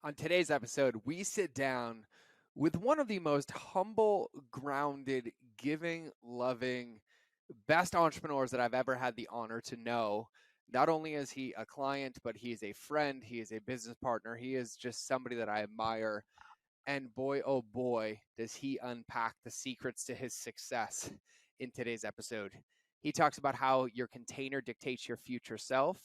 On today's episode, we sit down with one of the most humble, grounded, giving, loving, best entrepreneurs that I've ever had the honor to know. Not only is he a client, but he is a friend, he is a business partner, he is just somebody that I admire. And boy, oh boy, does he unpack the secrets to his success in today's episode. He talks about how your container dictates your future self.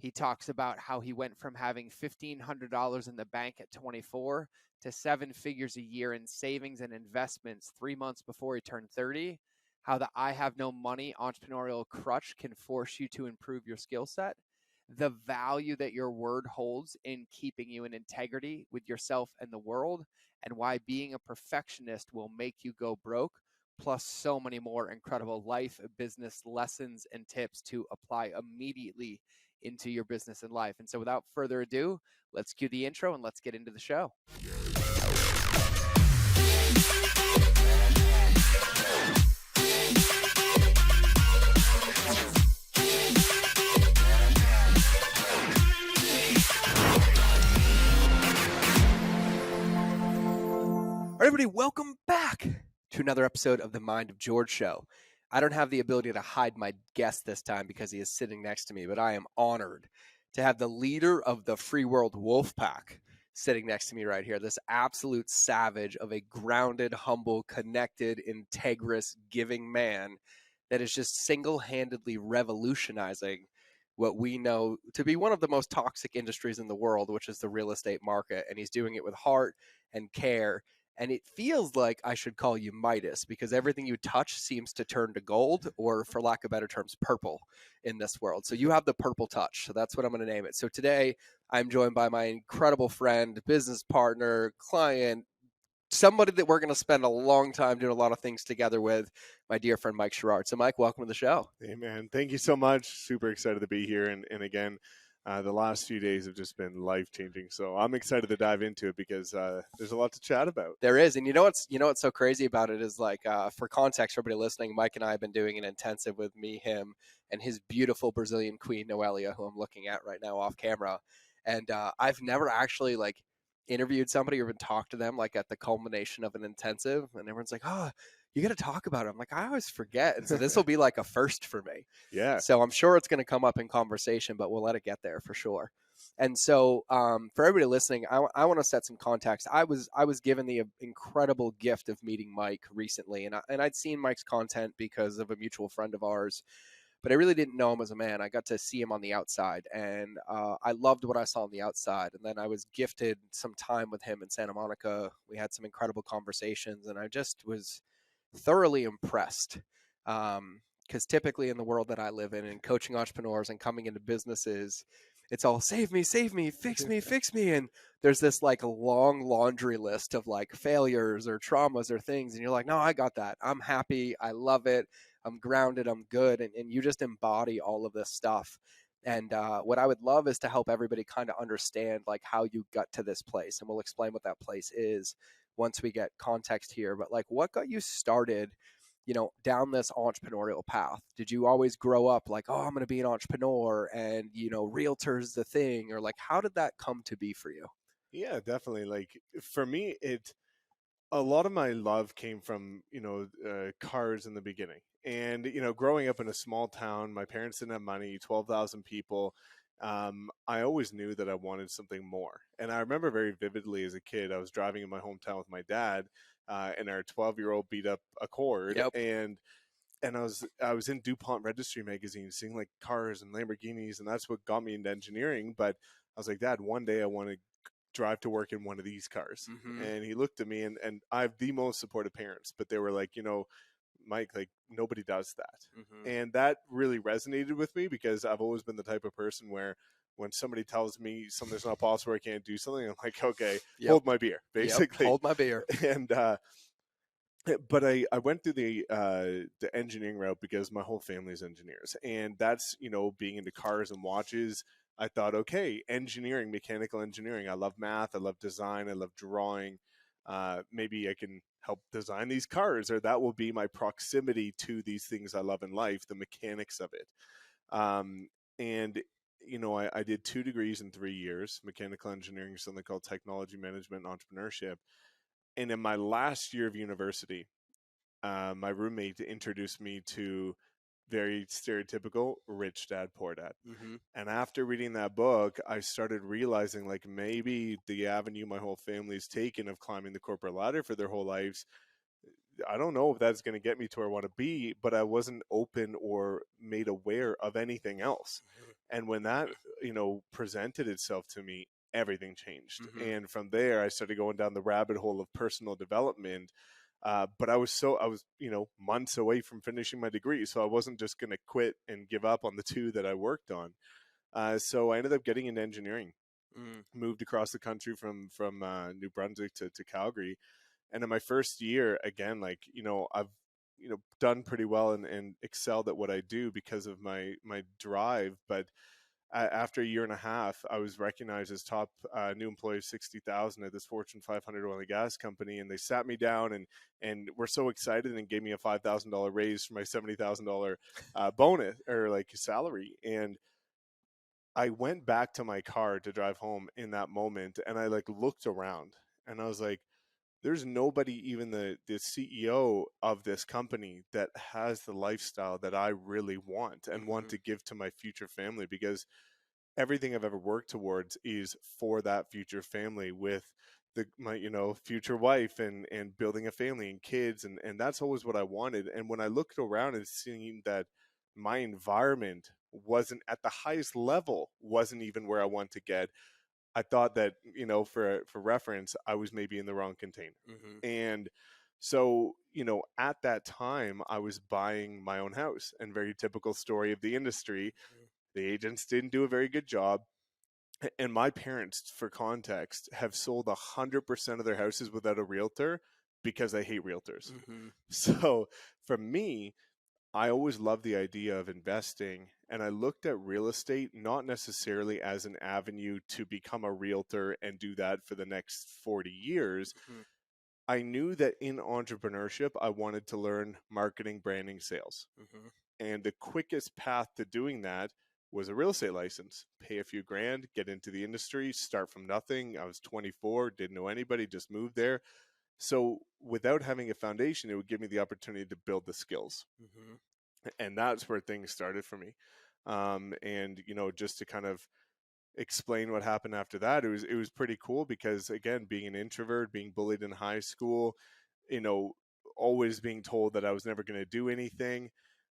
He talks about how he went from having $1,500 in the bank at 24 to seven figures a year in savings and investments 3 months before he turned 30. How the I have no money entrepreneurial crutch can force you to improve your skill set, the value that your word holds in keeping you in integrity with yourself and the world, and why being a perfectionist will make you go broke, plus so many more incredible life, business lessons, and tips to apply immediately into your business and life. And so without further ado, let's cue the intro and let's get into the show. All right, everybody, welcome back to another episode of the Mind of George show. I don't have the ability to hide my guest this time because he is sitting next to me, but I am honored to have the leader of the Free World Wolf Pack sitting next to me right here, this absolute savage of a grounded, humble, connected, integrous, giving man that is just single-handedly revolutionizing what we know to be one of the most toxic industries in the world, which is the real estate market. And he's doing it with heart and care. And it feels like I should call you Midas because everything you touch seems to turn to gold, or for lack of better terms, purple in this world. So you have the purple touch. So that's what I'm going to name it. So today I'm joined by my incredible friend, business partner, client, somebody that we're going to spend a long time doing a lot of things together with, my dear friend, Mike Sherard. So Mike, welcome to the show. Hey man, thank you so much. Super excited to be here. And again, the last few days have just been life-changing. So I'm excited to dive into it because there's a lot to chat about. There is. And you know what's so crazy about it is, like, for context, for everybody listening, Mike and I have been doing an intensive with me, him, and his beautiful Brazilian queen, Noelia, who I'm looking at right now off camera. And I've never actually, like, interviewed somebody or even talked to them, like, at the culmination of an intensive. And everyone's like, oh, you got to talk about it. I'm like, I always forget. And so this will be like a first for me. Yeah. So I'm sure it's going to come up in conversation, but we'll let it get there for sure. And so for everybody listening, I want to set some context. I was given the incredible gift of meeting Mike recently, and I'd seen Mike's content because of a mutual friend of ours, but I really didn't know him as a man. I got to see him on the outside, and I loved what I saw on the outside. And then I was gifted some time with him in Santa Monica. We had some incredible conversations, and I just was thoroughly impressed. Because typically in the world that I live in and coaching entrepreneurs and coming into businesses, it's all save me, fix me, fix me. And there's this like long laundry list of like failures or traumas or things. And you're like, no, I got that. I'm happy. I love it. I'm grounded. I'm good. And you just embody all of this stuff. And what I would love is to help everybody kind of understand like how you got to this place. And we'll explain what that place is once we get context here. But like, what got you started, down this entrepreneurial path? Did you always grow up like, oh, I'm going to be an entrepreneur and, realtor's the thing? Or like, how did that come to be for you? Yeah, definitely. Like for me, a lot of my love came from, cars in the beginning. And, growing up in a small town, my parents didn't have money, 12,000 people. I always knew that I wanted something more. And I remember very vividly as a kid, I was driving in my hometown with my dad, and our 12-year-old beat up Accord. Yep. And I was in DuPont Registry magazine seeing like cars and Lamborghinis, and that's what got me into engineering. But I was like, Dad, one day I want to drive to work in one of these cars. Mm-hmm. And he looked at me, and I have the most supportive parents, but they were like, Mike, like nobody does that. Mm-hmm. And that really resonated with me because I've always been the type of person where when somebody tells me something's not possible, I can't do something, I'm like, okay, Yep. hold my beer, basically. Hold my beer. And but I went through the engineering route because my whole family is engineers, and that's being into cars and watches. I thought, okay, engineering, mechanical engineering. I love math. I love design. I love drawing. Maybe I can help design these cars, or that will be my proximity to these things I love in life, the mechanics of it. And I did 2 degrees in 3 years, mechanical engineering, something called technology management and entrepreneurship. And in my last year of university, my roommate introduced me to very stereotypical rich dad, poor dad. Mm-hmm. And after reading that book, I started realizing like maybe the avenue my whole family's taken of climbing the corporate ladder for their whole lives, I don't know if that's going to get me to where I want to be, but I wasn't open or made aware of anything else. And when that, presented itself to me, everything changed. Mm-hmm. And from there, I started going down the rabbit hole of personal development. But I was months away from finishing my degree. So I wasn't just going to quit and give up on the two that I worked on. So I ended up getting into engineering, Mm-hmm. moved across the country from New Brunswick to Calgary. And in my first year, again, like, I've, done pretty well and excelled at what I do because of my drive. But after a year and a half, I was recognized as top new employee of 60,000 at this Fortune 500 oil and gas company. And they sat me down and were so excited and gave me a $5,000 raise for my $70,000 bonus or like salary. And I went back to my car to drive home in that moment, and I like looked around and I was like, there's nobody, even the CEO of this company, that has the lifestyle that I really want and want Mm-hmm. to give to my future family, because everything I've ever worked towards is for that future family with my future wife and building a family and kids, and that's always what I wanted. And when I looked around and seeing that my environment wasn't at the highest level, wasn't even where I want to get, I thought that, for reference, I was maybe in the wrong container. Mm-hmm. And so, at that time, I was buying my own house, and very typical story of the industry. The agents didn't do a very good job. And my parents, for context, have sold 100% of their houses without a realtor because they hate realtors. Mm-hmm. So for me, I always loved the idea of investing, and I looked at real estate not necessarily as an avenue to become a realtor and do that for the next 40 years. Mm-hmm. I knew that in entrepreneurship, I wanted to learn marketing, branding, sales. Mm-hmm. And the quickest path to doing that was a real estate license. Pay a few grand, get into the industry, start from nothing. I was 24, didn't know anybody, just moved there. So without having a foundation, it would give me the opportunity to build the skills. Mm-hmm. And that's where things started for me. And just to kind of explain what happened after that, it was pretty cool, because again, being an introvert, being bullied in high school, you know always being told that I was never going to do anything,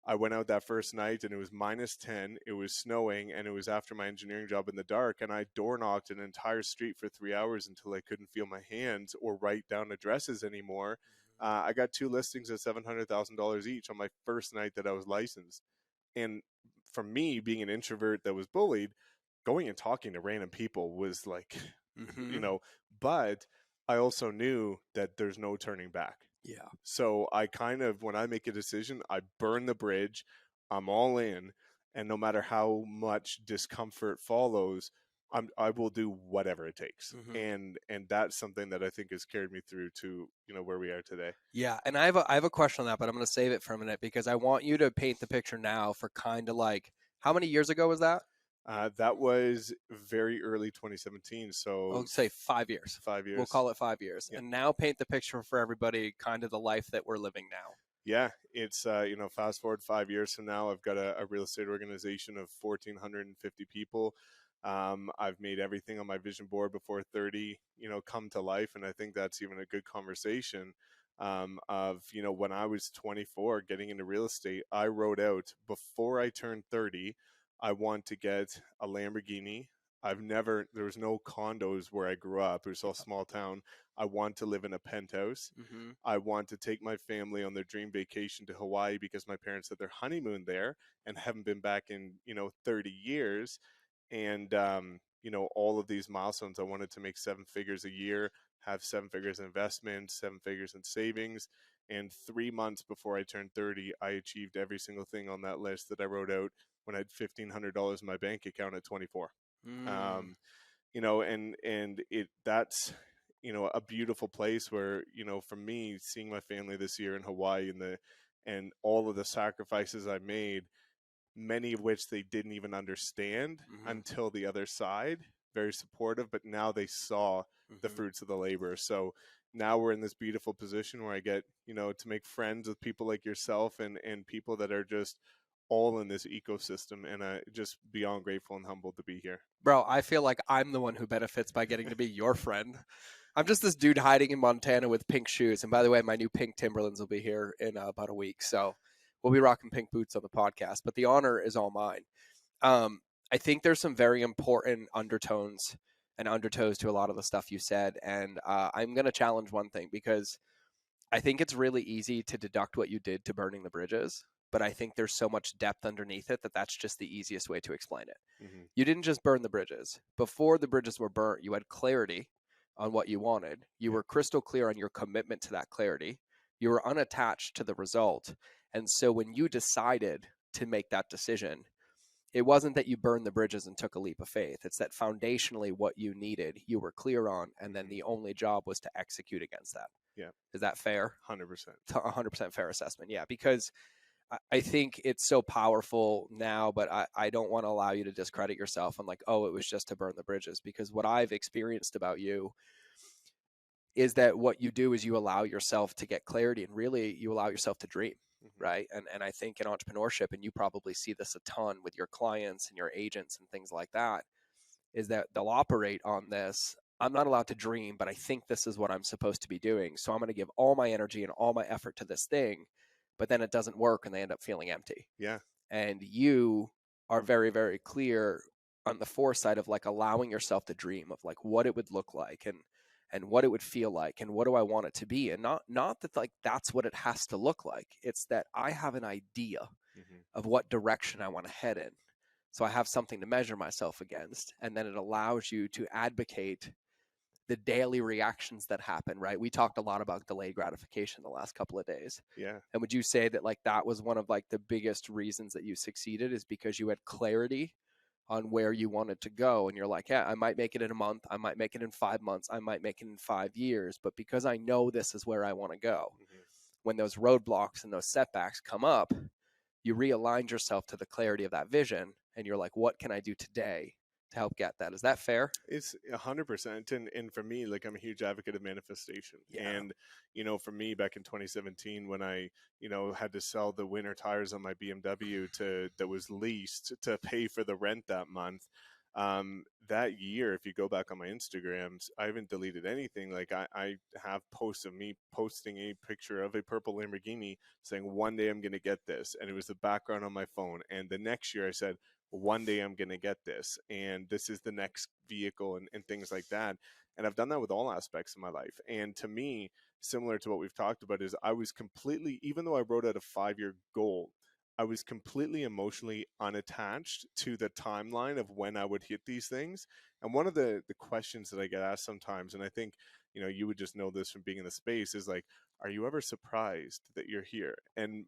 I went out that first night and it was -10, it was snowing, and it was after my engineering job in the dark, and I door knocked an entire street for 3 hours until I couldn't feel my hands or write down addresses anymore. I got two listings at $700,000 each on my first night that I was licensed. And for me, being an introvert that was bullied, going and talking to random people was like, you Mm-hmm. know, but I also knew that there's no turning back. Yeah. So I kind of, when I make a decision, I burn the bridge, I'm all in, and no matter how much discomfort follows, I will do whatever it takes. Mm-hmm. And that's something that I think has carried me through to, where we are today. Yeah, and I have a question on that, but I'm going to save it for a minute because I want you to paint the picture now for kind of like how many years ago was that? That was very early 2017, I'll so say 5 years. five We'll years. call it 5 years. Yeah. And now paint the picture for everybody, kind of the life that we're living now. Yeah, it's fast forward 5 years from now, I've got a real estate organization of 1,450 people. I've made everything on my vision board before 30, come to life, and I think that's even a good conversation. Of when I was 24, getting into real estate, I wrote out before I turned 30, I want to get a Lamborghini. There was no condos where I grew up. It was all small town. I want to live in a penthouse. Mm-hmm. I want to take my family on their dream vacation to Hawaii because my parents had their honeymoon there and haven't been back in, 30 years. And, all of these milestones, I wanted to make 7 figures a year, have 7 figures in investments, 7 figures in savings. And 3 months before I turned 30, I achieved every single thing on that list that I wrote out when I had $1,500 in my bank account at 24. Mm. Um, and it that's a beautiful place where, for me, seeing my family this year in Hawaii and all of the sacrifices I made, many of which they didn't even understand Mm-hmm. until the other side. Very supportive, but now they saw the Mm-hmm. fruits of the labor. So now we're in this beautiful position where I get, to make friends with people like yourself and people that are just all in this ecosystem. And just beyond grateful and humbled to be here. Bro, I feel like I'm the one who benefits by getting to be your friend. I'm just this dude hiding in Montana with pink shoes. And by the way, my new pink Timberlands will be here in about a week. So we'll be rocking pink boots on the podcast. But the honor is all mine. Um, I think there's some very important undertones and undertows to a lot of the stuff you said. And I'm going to challenge one thing because I think it's really easy to deduct what you did to burning the bridges. But I think there's so much depth underneath it that that's just the easiest way to explain it. Mm-hmm. You didn't just burn the bridges. Before the bridges were burnt, you had clarity on what you wanted. You were crystal clear on your commitment to that clarity. You were unattached to the result. And so when you decided to make that decision, it wasn't that you burned the bridges and took a leap of faith. It's that foundationally what you needed, you were clear on, and then the only job was to execute against that. Yeah. Is that fair? 100%. 100% fair assessment. Yeah, because I think it's so powerful now, but I don't want to allow you to discredit yourself and like, oh, it was just to burn the bridges. Because what I've experienced about you is that what you do is you allow yourself to get clarity and really you allow yourself to dream, Mm-hmm. right? And I think in entrepreneurship, and you probably see this a ton with your clients and your agents and things like that, is that they'll operate on this. I'm not allowed to dream, but I think this is what I'm supposed to be doing. So I'm going to give all my energy and all my effort to this thing, but then it doesn't work and they end up feeling empty. Yeah. And you are very, very clear on the foresight of like allowing yourself to dream of like what it would look like and what it would feel like and what do I want it to be, and not that like that's what it has to look like. It's that I have an idea Mm-hmm. of what direction I want to head in. So I have something to measure myself against, and then it allows you to advocate the daily reactions that happen, right? We talked a lot about delayed gratification the last couple of days. Yeah. And would you say that like that was one of like the biggest reasons that you succeeded is because you had clarity on where you wanted to go, and you're like, yeah, I might make it in a month, I might make it in 5 months, I might make it in 5 years, but because I know this is where I want to go, Mm-hmm. when those roadblocks and those setbacks come up, you realigned yourself to the clarity of that vision, and you're like, what can I do today to help get that? Is that fair? It's 100%. And for me, like, I'm a huge advocate of manifestation. Yeah. And, for me back in 2017, when I, had to sell the winter tires on my BMW that was leased to pay for the rent that month, that year, if you go back on my Instagrams, I haven't deleted anything. Like I have posts of me posting a picture of a purple Lamborghini saying, one day I'm going to get this. And it was the background on my phone. And the next year I said, one day I'm going to get this. And this is the next vehicle and things like that. And I've done that with all aspects of my life. And to me, similar to what we've talked about, is I was completely, even though I wrote out a 5-year goal, I was completely emotionally unattached to the timeline of when I would hit these things. And one of the questions that I get asked sometimes, and I think, you would just know this from being in the space, is like, are you ever surprised that you're here? And,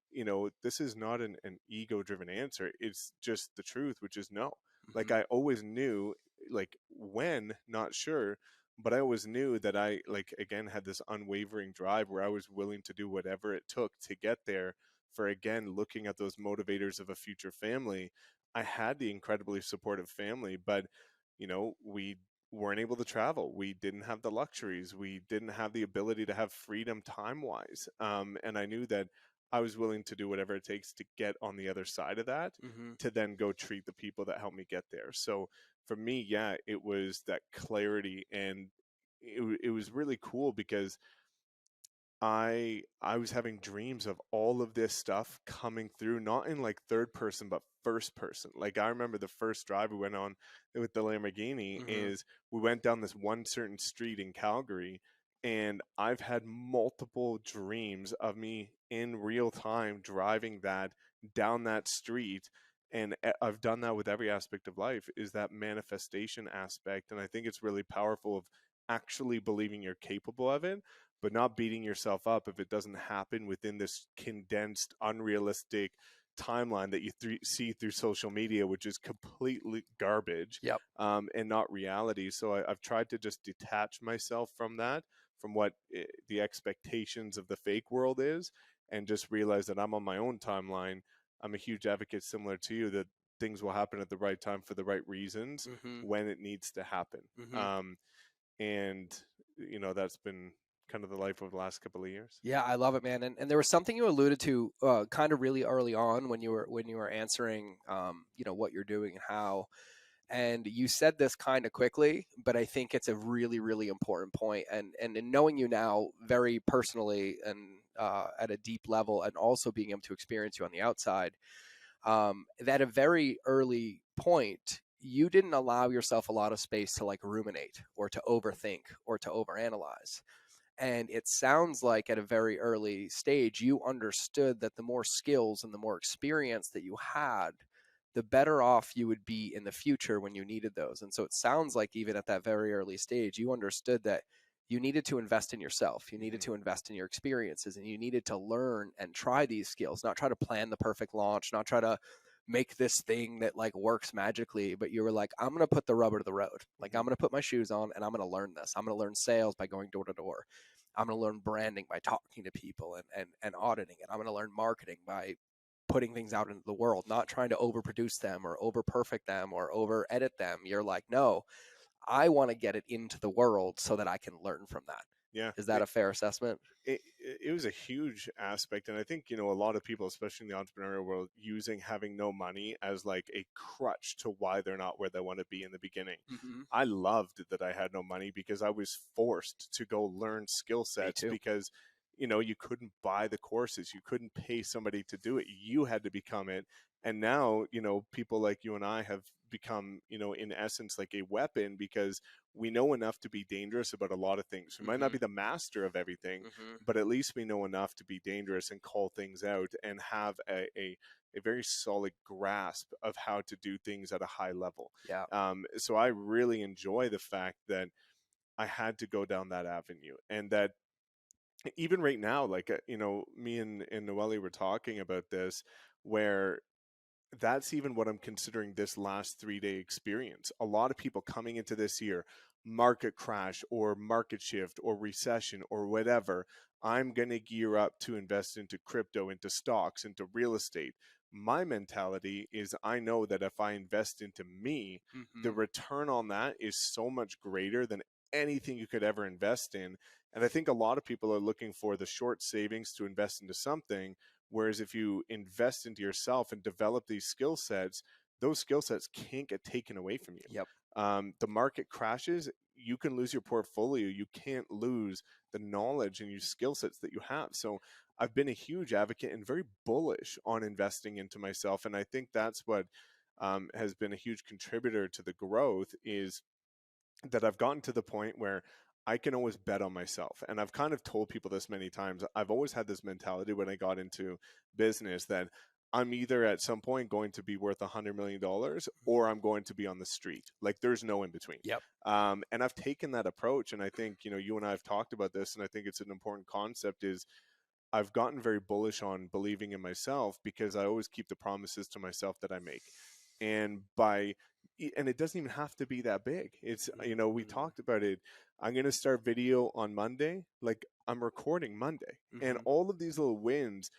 this is not an ego driven answer. It's just the truth, which is no. Like, Mm-hmm. I always knew, like, when, not sure, but I always knew that I, like, again, had this unwavering drive where I was willing to do whatever it took to get there. For, again, looking at those motivators of a future family, I had the incredibly supportive family, but we weren't able to travel. We didn't have the luxuries. We didn't have the ability to have freedom time wise. And I knew that I was willing to do whatever it takes to get on the other side of that, Mm-hmm. to then go treat the people that helped me get there. So for me, yeah, it was that clarity, and it was really cool because I was having dreams of all of this stuff coming through, not in like third person, but first person. Like, I remember the first drive we went on with the Lamborghini Mm-hmm. is we went down this one certain street in Calgary, and I've had multiple dreams of me in real time driving that down that street. And I've done that with every aspect of life, is that manifestation aspect. And I think it's really powerful of actually believing you're capable of it, but not beating yourself up if it doesn't happen within this condensed, unrealistic timeline that you see through social media, which is completely garbage, Yep. and not reality. So I've tried to just detach myself from that, from what the expectations of the fake world is, and just realize that I'm on my own timeline. I'm a huge advocate, similar to you, that things will happen at the right time for the right reasons Mm-hmm. when it needs to happen. Mm-hmm. Um, and that's been kind of the life over the last couple of years. Yeah, I love it, man. And there was something you alluded to kind of really early on when you were answering, what you're doing and how. And you said this kind of quickly, but I think it's a really, really important point. And in knowing you now very personally and at a deep level, and also being able to experience you on the outside, that a very early point, you didn't allow yourself a lot of space to like ruminate or to overthink or to overanalyze. And it sounds like at a very early stage, you understood that the more skills and the more experience that you had, the better off you would be in the future when you needed those. And so it sounds like even at that very early stage, you understood that you needed to invest in yourself. You needed Mm-hmm. to invest in your experiences, and you needed to learn and try these skills, not try to plan the perfect launch, not try to make this thing that like works magically, but you were like, I'm going to put the rubber to the road. Like, Mm-hmm. I'm going to put my shoes on and I'm going to learn this. I'm going to learn sales by going door to door. I'm going to learn branding by talking to people and auditing it. I'm going to learn marketing by putting things out into the world, not trying to overproduce them or over perfect them or over edit them. You're like, no, I want to get it into the world so that I can learn from that. Yeah. Is that a fair assessment? It was a huge aspect. And I think, a lot of people, especially in the entrepreneurial world, using having no money as like a crutch to why they're not where they want to be in the beginning. Mm-hmm. I loved that I had no money because I was forced to go learn skill Me sets too. because, you couldn't buy the courses. You couldn't pay somebody to do it. You had to become it. And now, people like you and I have become, in essence, like a weapon because we know enough to be dangerous about a lot of things. We might not Mm-hmm. be the master of everything, Mm-hmm. but at least we know enough to be dangerous and call things out and have a very solid grasp of how to do things at a high level. Yeah. So I really enjoy the fact that I had to go down that avenue, and that even right now, like, me and Noelle were talking about this, where that's even what I'm considering this last 3 day experience. A lot of people coming into this year, market crash or market shift or recession or whatever, I'm going to gear up to invest into crypto, into stocks, into real estate. My mentality is I know that if I invest into me, the Mm-hmm. return on that is so much greater than anything you could ever invest in. And I think a lot of people are looking for the short savings to invest into something. Whereas if you invest into yourself and develop these skill sets, those skill sets can't get taken away from you. Yep. The market crashes, you can lose your portfolio. You can't lose the knowledge and your skill sets that you have. So I've been a huge advocate and very bullish on investing into myself. And I think that's what has been a huge contributor to the growth, is that I've gotten to the point where I can always bet on myself. And I've kind of told people this many times. I've always had this mentality when I got into business that I'm either at some point going to be worth $100 million or I'm going to be on the street. Like, there's no in between. Yep. And I've taken that approach. And I think, you and I have talked about this, and I think it's an important concept, is I've gotten very bullish on believing in myself because I always keep the promises to myself that I make. And it doesn't even have to be that big. It's, we Mm-hmm. talked about it. I'm going to start video on Monday. Like, I'm recording Monday. And Mm-hmm. all of these little wins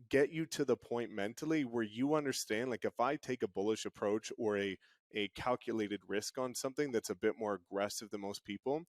get you to the point mentally where you understand, like, if I take a bullish approach or a calculated risk on something that's a bit more aggressive than most people,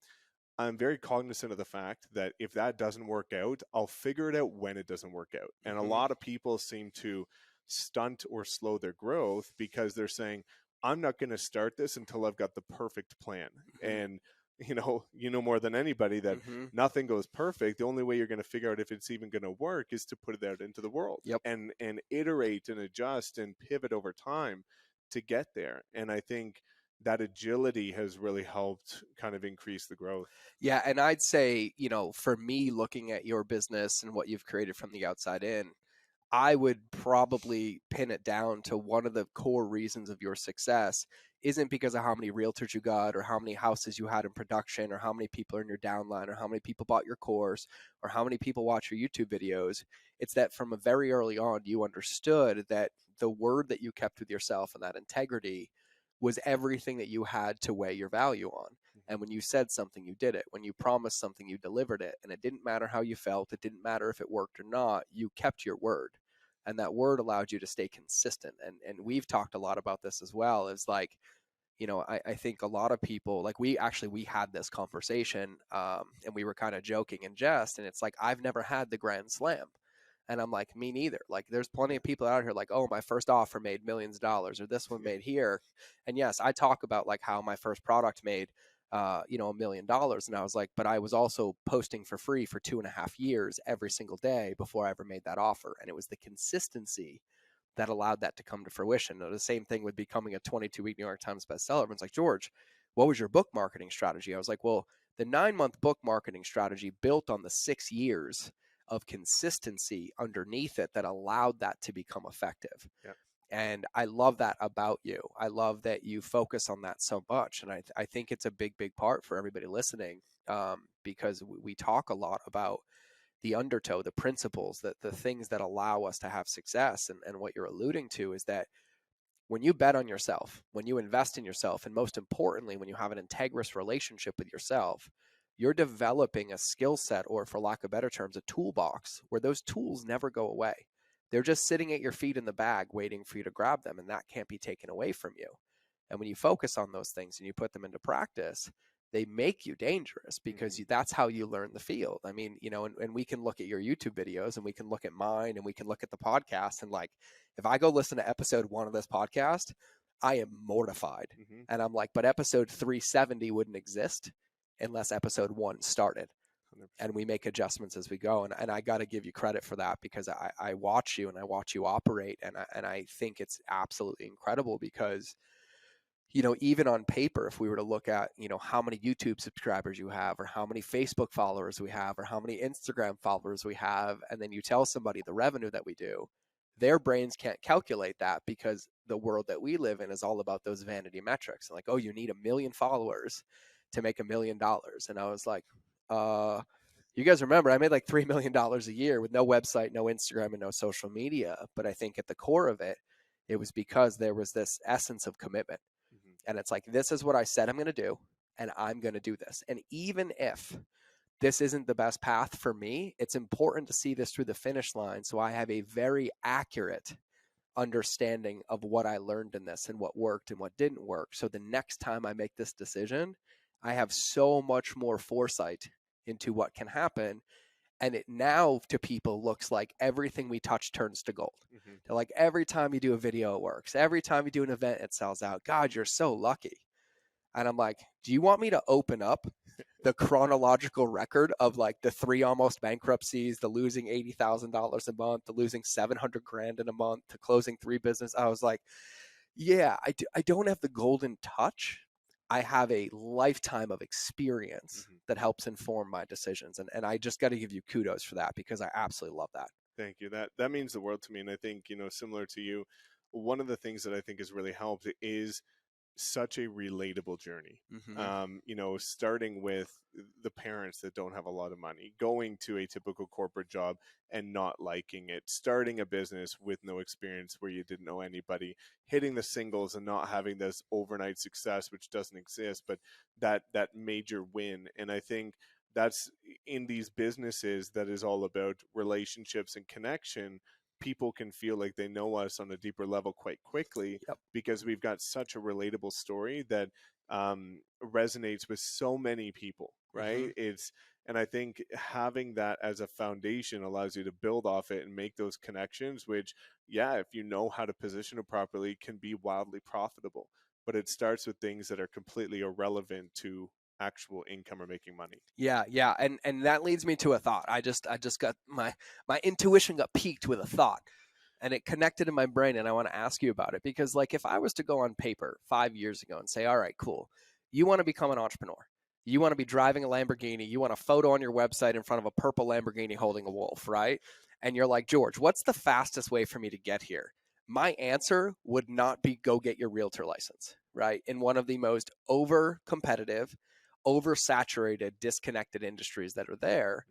I'm very cognizant of the fact that if that doesn't work out, I'll figure it out when it doesn't work out. And a Mm-hmm. lot of people seem to stunt or slow their growth because they're saying, I'm not going to start this until I've got the perfect plan. And you know more than anybody that Mm-hmm. nothing goes perfect. The only way you're going to figure out if it's even going to work is to put it out into the world Yep. and iterate and adjust and pivot over time to get there. And I think that agility has really helped kind of increase the growth. Yeah, and I'd say, for me looking at your business and what you've created from the outside in, I would probably pin it down to one of the core reasons of your success isn't because of how many realtors you got or how many houses you had in production or how many people are in your downline or how many people bought your course or how many people watch your YouTube videos. It's that from a very early on, you understood that the word that you kept with yourself and that integrity was everything that you had to weigh your value on. And when you said something, you did it. When you promised something, you delivered it. And it didn't matter how you felt. It didn't matter if it worked or not. You kept your word. And that word allowed you to stay consistent. And we've talked a lot about this as well, is like, I think a lot of people, like we had this conversation, and we were kind of joking and jest, and it's like, I've never had the grand slam. And I'm like, me neither. Like, there's plenty of people out here like, oh, my first offer made millions of dollars, or this one made here. And yes, I talk about like how my first product made, $1 million. And I was like, but I was also posting for free for 2.5 years every single day before I ever made that offer. And it was the consistency that allowed that to come to fruition. The same thing with becoming a 22-week New York Times bestseller. Everyone's like, George, what was your book marketing strategy? I was like, well, the 9-month book marketing strategy built on the 6 years of consistency underneath it that allowed that to become effective. Yeah. And I love that about you. I love that you focus on that so much. And I think it's a big, big part for everybody listening, because we talk a lot about the undertow, the principles, the things that allow us to have success. And what you're alluding to is that when you bet on yourself, when you invest in yourself, and most importantly, when you have an integrous relationship with yourself, you're developing a skill set, or for lack of better terms, a toolbox where those tools never go away. They're just sitting at your feet in the bag waiting for you to grab them, and that can't be taken away from you. And when you focus on those things and you put them into practice, they make you dangerous, because that's how you learn the field. I mean, and we can look at your YouTube videos, and we can look at mine, and we can look at the podcast, and like, if I go listen to episode 1 of this podcast, I am mortified. And I'm like, but episode 370 wouldn't exist unless episode 1 started. 100%. And we make adjustments as we go. And I got to give you credit for that, because I watch you and I watch you operate. And I think it's absolutely incredible, because even on paper, if we were to look at, how many YouTube subscribers you have, or how many Facebook followers we have, or how many Instagram followers we have, and then you tell somebody the revenue that we do, their brains can't calculate that, because the world that we live in is all about those vanity metrics. Like, oh, you need 1 million followers to make $1 million. And I was like, you guys remember, I made like $3 million a year with no website, no Instagram, and no social media. But I think at the core of it, it was because there was this essence of commitment. And it's like, this is what I said I'm going to do, and I'm going to do this. And even if this isn't the best path for me, it's important to see this through the finish line, so I have a very accurate understanding of what I learned in this and what worked and what didn't work. So the next time I make this decision, I have so much more foresight into what can happen. And it now to people looks like everything we touch turns to gold. They're like, every time you do a video, it works. Every time you do an event, it sells out. God, you're so lucky. And I'm like, do you want me to open up the chronological record of like the 3 almost bankruptcies, the losing $80,000 a month, the losing $700,000 in a month, to closing 3 business? I was like, yeah, I don't have the golden touch. I have a lifetime of experience that helps inform my decisions. And I just got to give you kudos for that, because I absolutely love that. Thank you. That means the world to me. And I think, similar to you, one of the things that I think has really helped is such a relatable journey. Starting with the parents that don't have a lot of money, going to a typical corporate job and not liking it, starting a business with no experience where you didn't know anybody, hitting the singles and not having this overnight success, which doesn't exist, but that major win. And I think that's in these businesses that is all about relationships and connection. People can feel like they know us on a deeper level quite quickly, because we've got such a relatable story that resonates with so many people, right? And I think having that as a foundation allows you to build off it and make those connections, which, if you know how to position it properly, can be wildly profitable. But it starts with things that are completely irrelevant to actual income or making money. Yeah. And that leads me to a thought. I just got my intuition got piqued with a thought, and it connected in my brain, and I want to ask you about it, because like, if I was to go on paper 5 years ago and say, all right, cool, you want to become an entrepreneur, you want to be driving a Lamborghini, you want a photo on your website in front of a purple Lamborghini holding a wolf, right? And you're like, George, what's the fastest way for me to get here? My answer would not be go get your realtor license, right? In one of the most over competitive, oversaturated, disconnected industries that are there.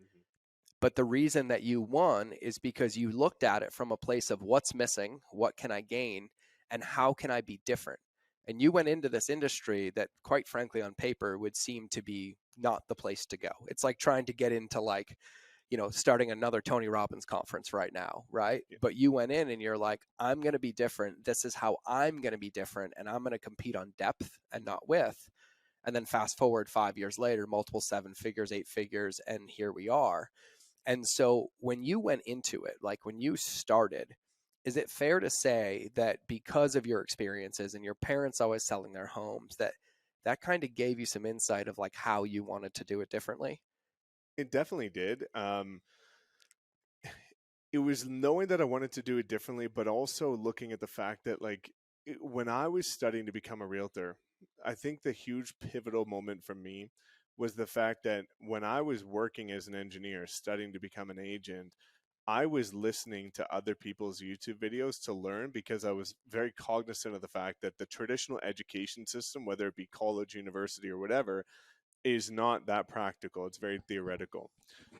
But the reason that you won is because you looked at it from a place of what's missing, what can I gain, and how can I be different? And you went into this industry that, quite frankly, on paper would seem to be not the place to go. It's like trying to get into like, starting another Tony Robbins conference right now, right? Yeah. But you went in and you're like, I'm going to be different. This is how I'm going to be different. And I'm going to compete on depth and not width. And then fast forward 5 years later, multiple 7 figures, 8 figures, and here we are. And so when you went into it, like when you started, is it fair to say that because of your experiences and your parents always selling their homes, that kind of gave you some insight of like how you wanted to do it differently? It definitely did. It was knowing that I wanted to do it differently, but also looking at the fact that, like, when I was studying to become a realtor, I think the huge pivotal moment for me was the fact that when I was working as an engineer, studying to become an agent, I was listening to other people's YouTube videos to learn because I was very cognizant of the fact that the traditional education system, whether it be college, university, or whatever, is not that practical. It's very theoretical.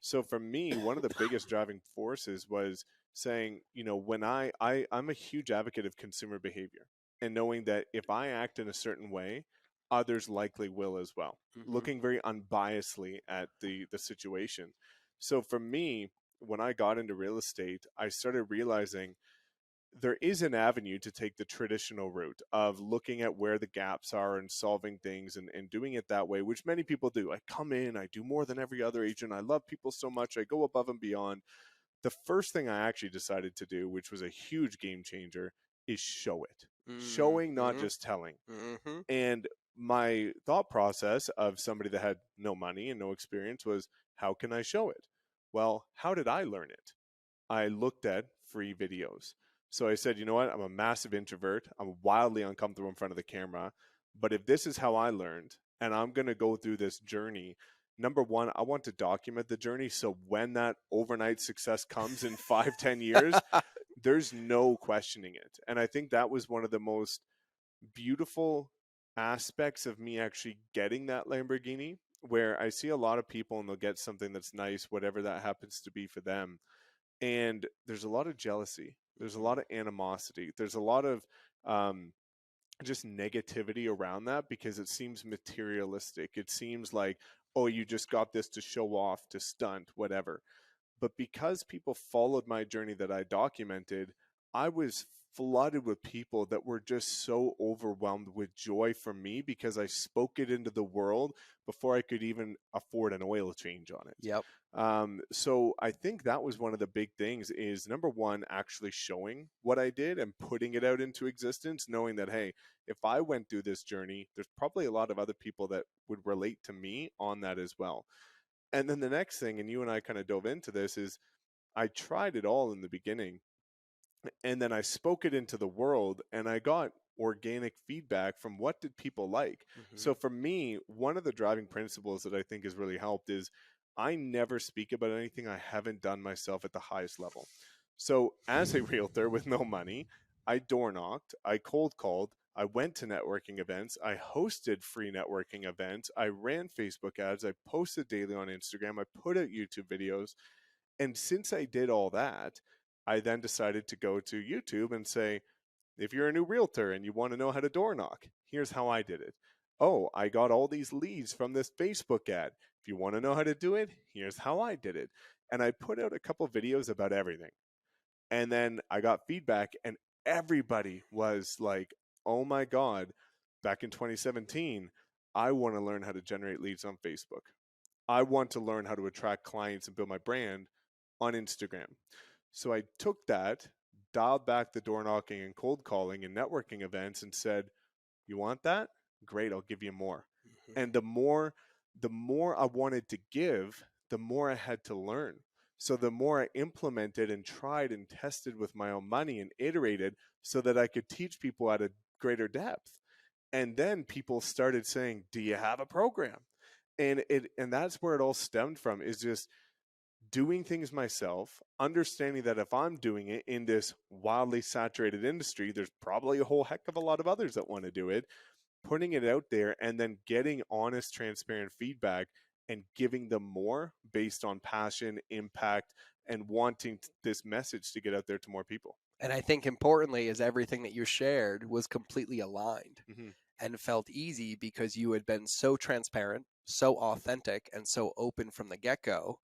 So for me, one of the biggest driving forces was saying, when I'm a huge advocate of consumer behavior and knowing that if I act in a certain way, others likely will as well. Mm-hmm. Looking very unbiasedly at the situation. So for me, when I got into real estate, I started realizing there is an avenue to take the traditional route of looking at where the gaps are and solving things and doing it that way, which many people do. I come in, I do more than every other agent. I love people so much. I go above and beyond. The first thing I actually decided to do, which was a huge game changer, is show it. Showing, not Mm-hmm. just telling. Mm-hmm. And my thought process of somebody that had no money and no experience was, how can I show it? Well, how did I learn it? I looked at free videos. So I said, you know what? I'm a massive introvert. I'm wildly uncomfortable in front of the camera. But if this is how I learned and I'm going to go through this journey, number one, I want to document the journey. So when that overnight success comes in 5, 10 years, there's no questioning it. And I think that was one of the most beautiful aspects of me actually getting that Lamborghini, where I see a lot of people and they'll get something that's nice, whatever that happens to be for them, and there's a lot of jealousy, there's a lot of animosity, there's a lot of um, just negativity around that because it seems materialistic. It seems like, oh, you just got this to show off, to stunt, whatever. But because people followed my journey that I documented, I was flooded with people that were just so overwhelmed with joy for me because I spoke it into the world before I could even afford an oil change on it. Yep. So I think that was one of the big things is, number one, actually showing what I did and putting it out into existence, knowing that, hey, if I went through this journey, there's probably a lot of other people that would relate to me on that as well. And then the next thing, and you and I kind of dove into this, is I tried it all in the beginning and then I spoke it into the world and I got organic feedback from what did people like. Mm-hmm. So for me, one of the driving principles that I think has really helped is I never speak about anything I haven't done myself at the highest level. So as a realtor with no money, I door knocked, I cold called, I went to networking events, I hosted free networking events, I ran Facebook ads, I posted daily on Instagram, I put out YouTube videos. And since I did all that, I then decided to go to YouTube and say, if you're a new realtor and you want to know how to door knock, here's how I did it. Oh, I got all these leads from this Facebook ad. If you want to know how to do it, here's how I did it. And I put out a couple videos about everything. And then I got feedback, and everybody was like, oh my God, back in 2017, I want to learn how to generate leads on Facebook. I want to learn how to attract clients and build my brand on Instagram. So I took that, dialed back the door knocking and cold calling and networking events and said, you want that? Great, I'll give you more. Mm-hmm. And the more I wanted to give, the more I had to learn. So the more I implemented and tried and tested with my own money and iterated so that I could teach people at a greater depth. And then people started saying, do you have a program? And that's where it all stemmed from, is just doing things myself, understanding that if I'm doing it in this wildly saturated industry, there's probably a whole heck of a lot of others that want to do it, putting it out there and then getting honest, transparent feedback and giving them more based on passion, impact, and wanting this message to get out there to more people. And I think importantly is everything that you shared was completely aligned Mm-hmm. and felt easy because you had been so transparent, so authentic, and so open from the get-go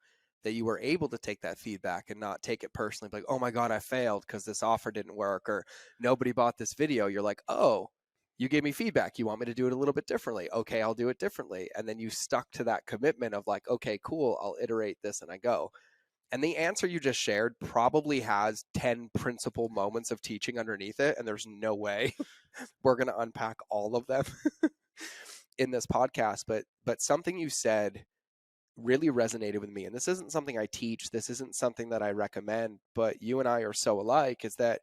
that you were able to take that feedback and not take it personally, like, oh my God, I failed because this offer didn't work or nobody bought this video. You're like, oh, you gave me feedback. You want me to do it a little bit differently. Okay, I'll do it differently. And then you stuck to that commitment of like, okay, cool, I'll iterate this and I go. And the answer you just shared probably has 10 principal moments of teaching underneath it. And there's no way we're going to unpack all of them in this podcast. But something you said really resonated with me. And this isn't something I teach. This isn't something that I recommend, but you and I are so alike is that,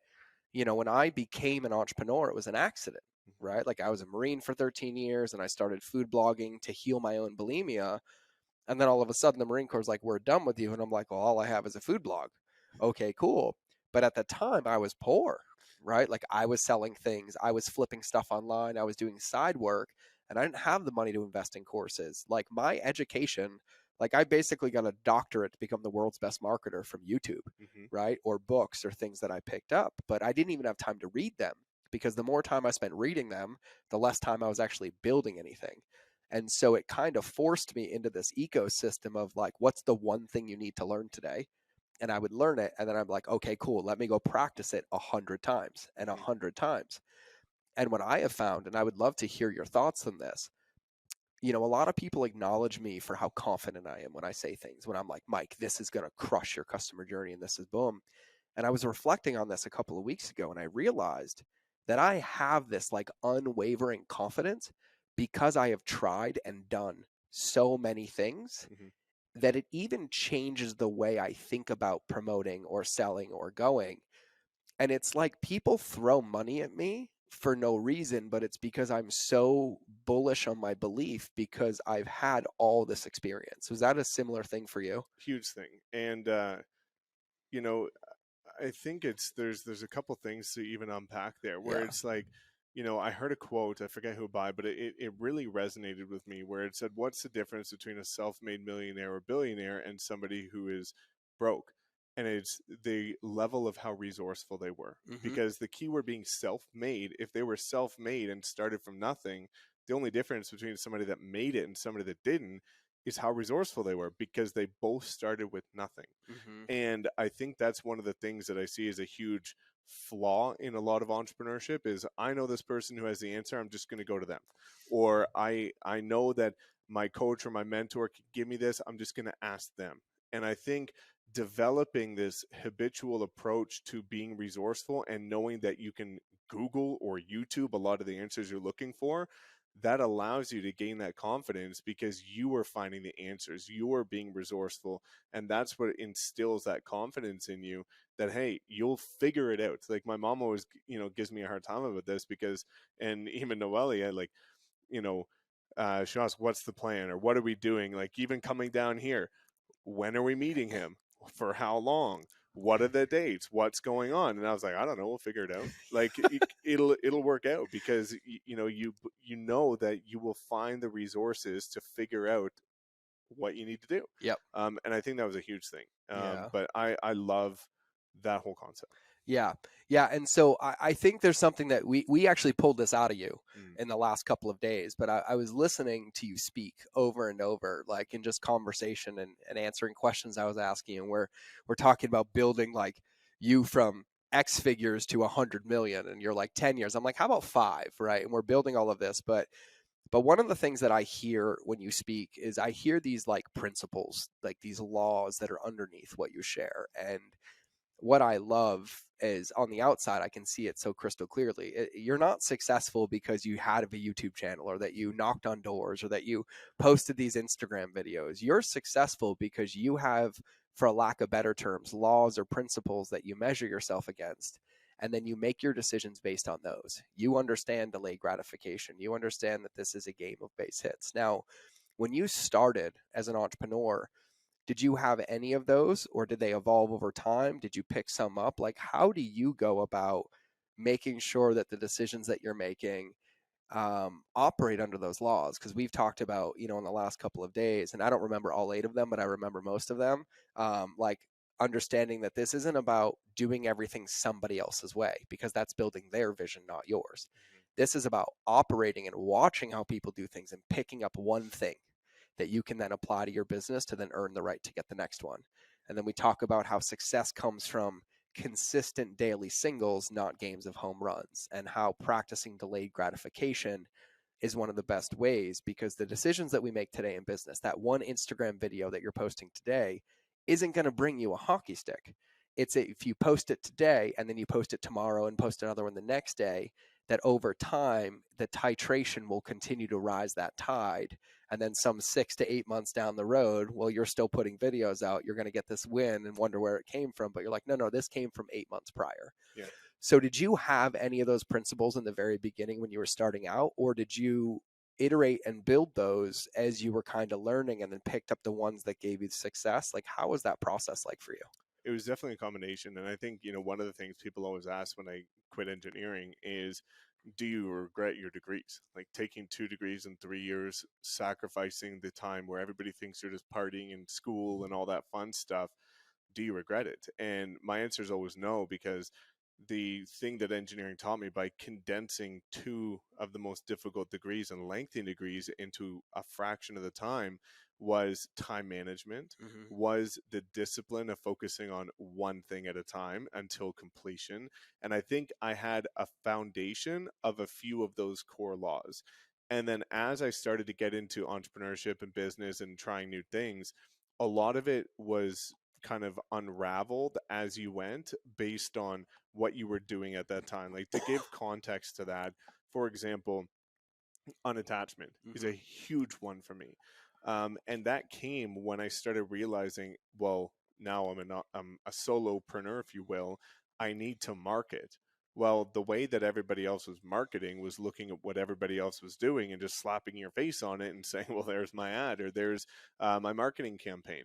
when I became an entrepreneur, it was an accident, right? Like I was a Marine for 13 years and I started food blogging to heal my own bulimia. And then all of a sudden the Marine Corps is like, we're done with you. And I'm like, well, all I have is a food blog. Okay, cool. But at the time I was poor, right? Like I was selling things, I was flipping stuff online, I was doing side work, and I didn't have the money to invest in courses. Like my education, like I basically got a doctorate to become the world's best marketer from YouTube, Mm-hmm. right? Or books or things that I picked up, but I didn't even have time to read them because the more time I spent reading them, the less time I was actually building anything. And so it kind of forced me into this ecosystem of like, what's the one thing you need to learn today? And I would learn it. And then I'm like, okay, cool. Let me go practice it 100 times and Mm-hmm. 100 times. And what I have found, and I would love to hear your thoughts on this, a lot of people acknowledge me for how confident I am when I say things, when I'm like, Mike, this is going to crush your customer journey and this is boom. And I was reflecting on this a couple of weeks ago and I realized that I have this like unwavering confidence because I have tried and done so many things Mm-hmm. that it even changes the way I think about promoting or selling or going. And it's like people throw money at me for no reason, but it's because I'm so bullish on my belief because I've had all this experience. Was that a similar thing for you? Huge thing. And you know, I think there's a couple things to even unpack there where Yeah. it's like, I heard a quote, I forget who by, but it really resonated with me where it said, what's the difference between a self-made millionaire or billionaire and somebody who is broke? And it's the level of how resourceful they were. Mm-hmm. Because the key word being self-made, if they were self-made and started from nothing, the only difference between somebody that made it and somebody that didn't is how resourceful they were because they both started with nothing. Mm-hmm. And I think that's one of the things that I see as a huge flaw in a lot of entrepreneurship is I know this person who has the answer, I'm just going to go to them. Or I know that my coach or my mentor can give me this, I'm just going to ask them. And I think developing this habitual approach to being resourceful and knowing that you can Google or YouTube a lot of the answers you're looking for, that allows you to gain that confidence because you are finding the answers, you are being resourceful, and that's what instills that confidence in you that hey, you'll figure it out. Like my mom always gives me a hard time about this because, and even Noelia, like, you know she asks what's the plan or what are we doing, like even coming down here, when are we meeting him, for how long, what are the dates, what's going on? And I was like, I don't know, we'll figure it out. Like it'll work out because you know that you will find the resources to figure out what you need to do. Yep. And I think that was a huge thing. Yeah. But I love that whole concept. Yeah. Yeah. And so I think there's something that we actually pulled this out of you Mm. in the last couple of days, but I was listening to you speak over and over, like in just conversation and answering questions I was asking. And we're talking about building like you from X figures to 100 million and you're like 10 years. I'm like, how about 5? Right. And we're building all of this. But one of the things that I hear when you speak is I hear these like principles, like these laws that are underneath what you share. And what I love is on the outside, I can see it so crystal clearly. You're not successful because you had a YouTube channel or that you knocked on doors or that you posted these Instagram videos. You're successful because you have, for a lack of better terms, laws or principles that you measure yourself against. And then you make your decisions based on those. You understand delayed gratification. You understand that this is a game of base hits. Now, when you started as an entrepreneur, did you have any of those or did they evolve over time? Did you pick some up? Like, how do you go about making sure that the decisions that you're making operate under those laws? Because we've talked about, in the last couple of days, and I don't remember all 8 of them, but I remember most of them, like understanding that this isn't about doing everything somebody else's way because that's building their vision, not yours. This is about operating and watching how people do things and picking up one thing that you can then apply to your business to then earn the right to get the next one. And then we talk about how success comes from consistent daily singles, not games of home runs, and how practicing delayed gratification is one of the best ways, because the decisions that we make today in business, that one Instagram video that you're posting today isn't going to bring you a hockey stick. If you post it today and then you post it tomorrow and post another one the next day, that over time the titration will continue to rise that tide. And then some 6 to 8 months down the road, well, you're still putting videos out, you're going to get this win and wonder where it came from, but you're like, no, this came from 8 months prior. Yeah. So did you have any of those principles in the very beginning when you were starting out, or did you iterate and build those as you were kind of learning and then picked up the ones that gave you success? Like, how was that process like for you? It was definitely a combination. And I think, one of the things people always ask when I quit engineering is, do you regret your degrees? Like taking 2 degrees in 3 years, sacrificing the time where everybody thinks you're just partying in school and all that fun stuff. Do you regret it? And my answer is always no, because the thing that engineering taught me, by condensing 2 of the most difficult degrees and lengthy degrees into a fraction of the time, was time management, was the discipline of focusing on one thing at a time until completion. And I think I had a foundation of a few of those core laws. And then as I started to get into entrepreneurship and business and trying new things, a lot of it was kind of unraveled as you went based on what you were doing at that time. Like, to give context to that, for example, unattachment is a huge one for me. And that came when I started realizing, well, now I'm a solopreneur, if you will. I need to market. Well, the way that everybody else was marketing was looking at what everybody else was doing and just slapping your face on it and saying, well, there's my ad, or there's my marketing campaign.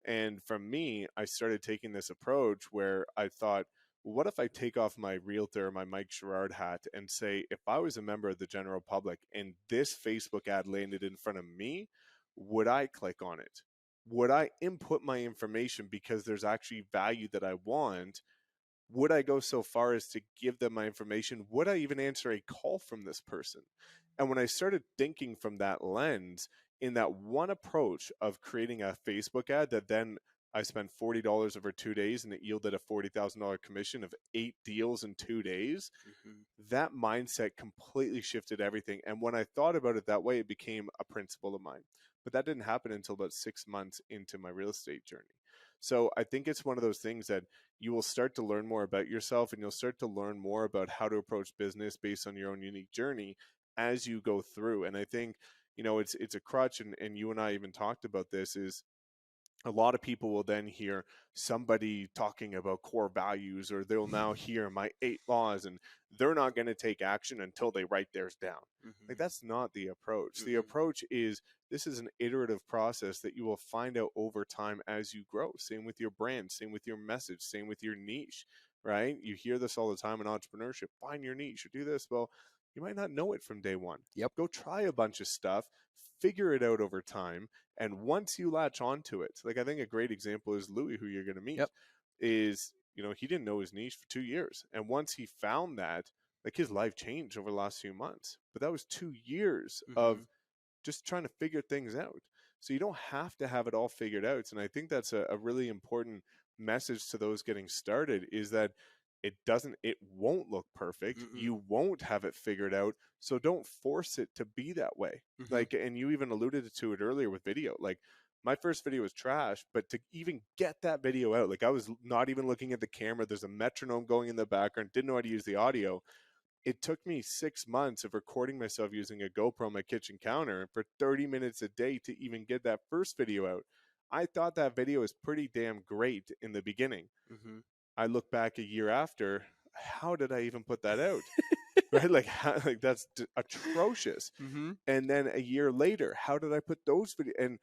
And from me, I started taking this approach where I thought, what if I take off my realtor, my Mike Sherard hat, and say, if I was a member of the general public and this Facebook ad landed in front of me, would I click on it? Would I input my information because there's actually value that I want? Would I go so far as to give them my information? Would I even answer a call from this person? And when I started thinking from that lens, in that one approach of creating a Facebook ad that then I spent $40 over 2 days and it yielded a $40,000 commission of 8 deals in 2 days, that mindset completely shifted everything. And when I thought about it that way, it became a principle of mine. But that didn't happen until about 6 months into my real estate journey. So I think it's one of those things that you will start to learn more about yourself, and you'll start to learn more about how to approach business based on your own unique journey as you go through. And I think, it's a crutch, and you and I even talked about this, is a lot of people will then hear somebody talking about core values, or they'll now hear my 8 laws, and they're not going to take action until they write theirs down. Like, that's not the approach. The approach is, this is an iterative process that you will find out over time as you grow. Same with your brand, same with your message, same with your niche, right? You hear this all the time in entrepreneurship, find your niche or do this. Well, you might not know it from day one. Yep. Go try a bunch of stuff, figure it out over time. And once you latch onto it, like, I think a great example is Louis, who you're going to meet, is, he didn't know his niche for 2 years. And once he found that, like, his life changed over the last few months. But that was 2 years of just trying to figure things out. So you don't have to have it all figured out. And I think that's a really important message to those getting started, is that it won't look perfect. You won't have it figured out. So don't force it to be that way. Like, and you even alluded to it earlier with video. Like, my first video was trash, but to even get that video out, like, I was not even looking at the camera. There's a metronome going in the background, didn't know how to use the audio. It took me 6 months of recording myself using a GoPro on my kitchen counter for 30 minutes a day to even get that first video out. I thought that video was pretty damn great in the beginning. I look back a year after, how did I even put that out? Right? Like, that's atrocious. And then a year later, how did I put those videos? And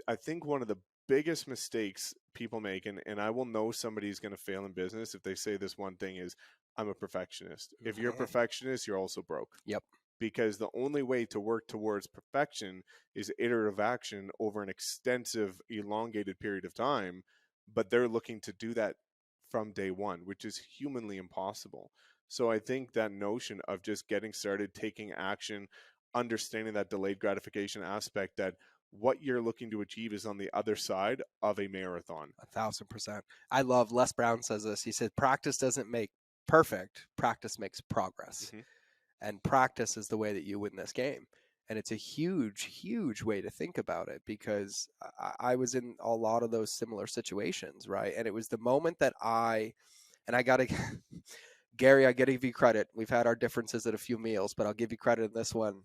I think one of the biggest mistakes people make, and I will know somebody's going to fail in business if they say this one thing, is, I'm a perfectionist. If you're a perfectionist, you're also broke. Yep. Because the only way to work towards perfection is iterative action over an extensive, elongated period of time. But they're looking to do that from day one, which is humanly impossible. So I think that notion of just getting started, taking action, understanding that delayed gratification aspect, that what you're looking to achieve is on the other side of a marathon. 1,000%. I love Les Brown says this. He said, practice doesn't make perfect, practice makes progress. Mm-hmm. And practice is the way that you win this game. And it's a huge, huge way to think about it, because I was in a lot of those similar situations, right? And it was the moment that and I got to, Gary, I got to give you credit. We've had our differences at a few meals, but I'll give you credit in this one.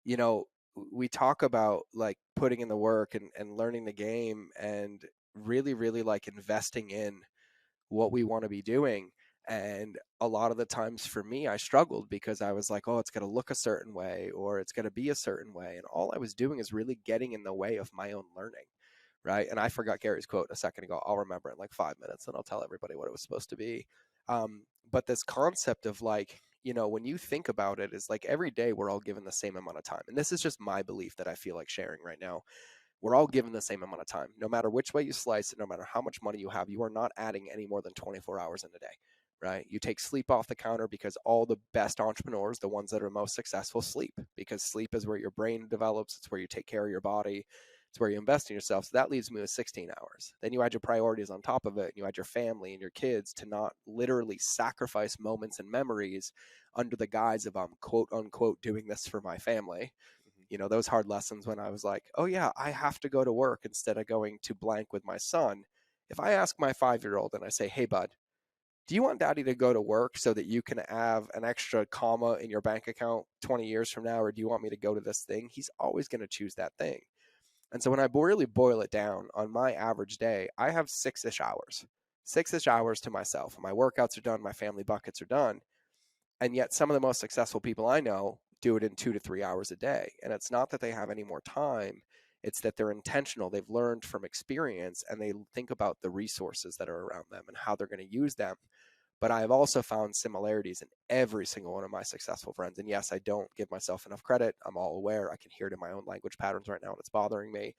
You know, we talk about like putting in the work and learning the game and really, really like investing in what we want to be doing. And a lot of the times for me, I struggled because I was like, oh, it's going to look a certain way or it's going to be a certain way. And all I was doing is really getting in the way of my own learning. Right. And I forgot Gary's quote a second ago. I'll remember in like 5 minutes and I'll tell everybody what it was supposed to be. But this concept of like, you know, when you think about it, is like every day we're all given the same amount of time. And this is just my belief that I feel like sharing right now. We're all given the same amount of time. No matter which way you slice it, no matter how much money you have, you are not adding any more than 24 hours in a day, right? You take sleep off the counter because all the best entrepreneurs, the ones that are most successful, sleep, because sleep is where your brain develops. It's where you take care of your body. It's where you invest in yourself. So that leaves me with 16 hours. Then you add your priorities on top of it, and you add your family and your kids to not literally sacrifice moments and memories under the guise of I'm quote unquote doing this for my family. You know, those hard lessons when I was like, oh yeah, I have to go to work instead of going to blank with my son. If I ask my 5-year-old and I say, hey bud, do you want daddy to go to work so that you can have an extra comma in your bank account 20 years from now, or do you want me to go to this thing? He's always going to choose that thing. And so when I really boil it down, on my average day, I have 6-ish hours, 6-ish hours to myself. My workouts are done, my family buckets are done. And yet some of the most successful people I know do it in 2 to 3 hours a day. And it's not that they have any more time. It's that they're intentional. They've learned from experience and they think about the resources that are around them and how they're going to use them. But I have also found similarities in every single one of my successful friends. And yes, I don't give myself enough credit. I'm all aware. I can hear it in my own language patterns right now, and it's bothering me.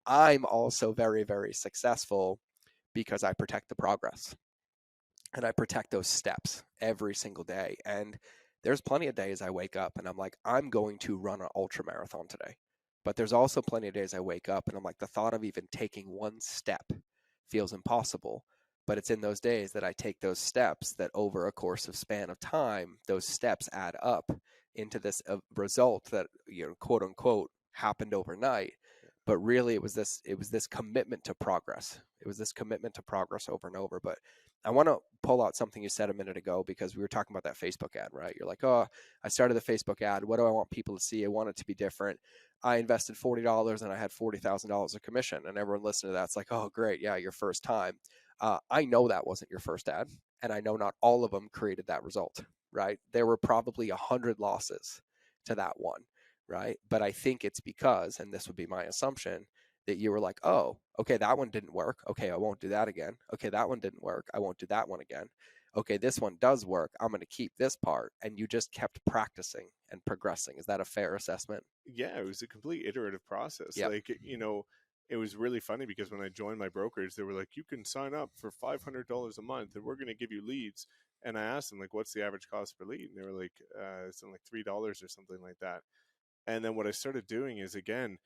I'm also very, very successful because I protect the progress and I protect those steps every single day. And there's plenty of days I wake up and I'm like, I'm going to run an ultra marathon today. But there's also plenty of days I wake up and I'm like, the thought of even taking one step feels impossible. But it's in those days that I take those steps that over a course of span of time, those steps add up into this result that, you know, quote unquote, happened overnight. But really it was this commitment to progress. It was this commitment to progress over and over. But I want to pull out something you said a minute ago, because we were talking about that Facebook ad, right? You're like, oh, I started the Facebook ad. What do I want people to see? I want it to be different. I invested $40 and I had $40,000 of commission. And everyone listening to that, it's like, oh, great. Yeah, your first time. I know that wasn't your first ad. And I know not all of them created that result, right? There were probably 100 losses to that one, right? But I think it's because, and this would be my assumption, that you were like, oh, okay, that one didn't work. Okay, I won't do that again. Okay, that one didn't work. I won't do that one again. Okay, this one does work. I'm going to keep this part. And you just kept practicing and progressing. Is that a fair assessment? Yeah, it was a complete iterative process. Yep. Like, it was really funny because when I joined my brokerage, they were like, you can sign up for $500 a month and we're going to give you leads. And I asked them, like, what's the average cost per lead? And they were like, something like $3 or something like that. And then what I started doing is, again,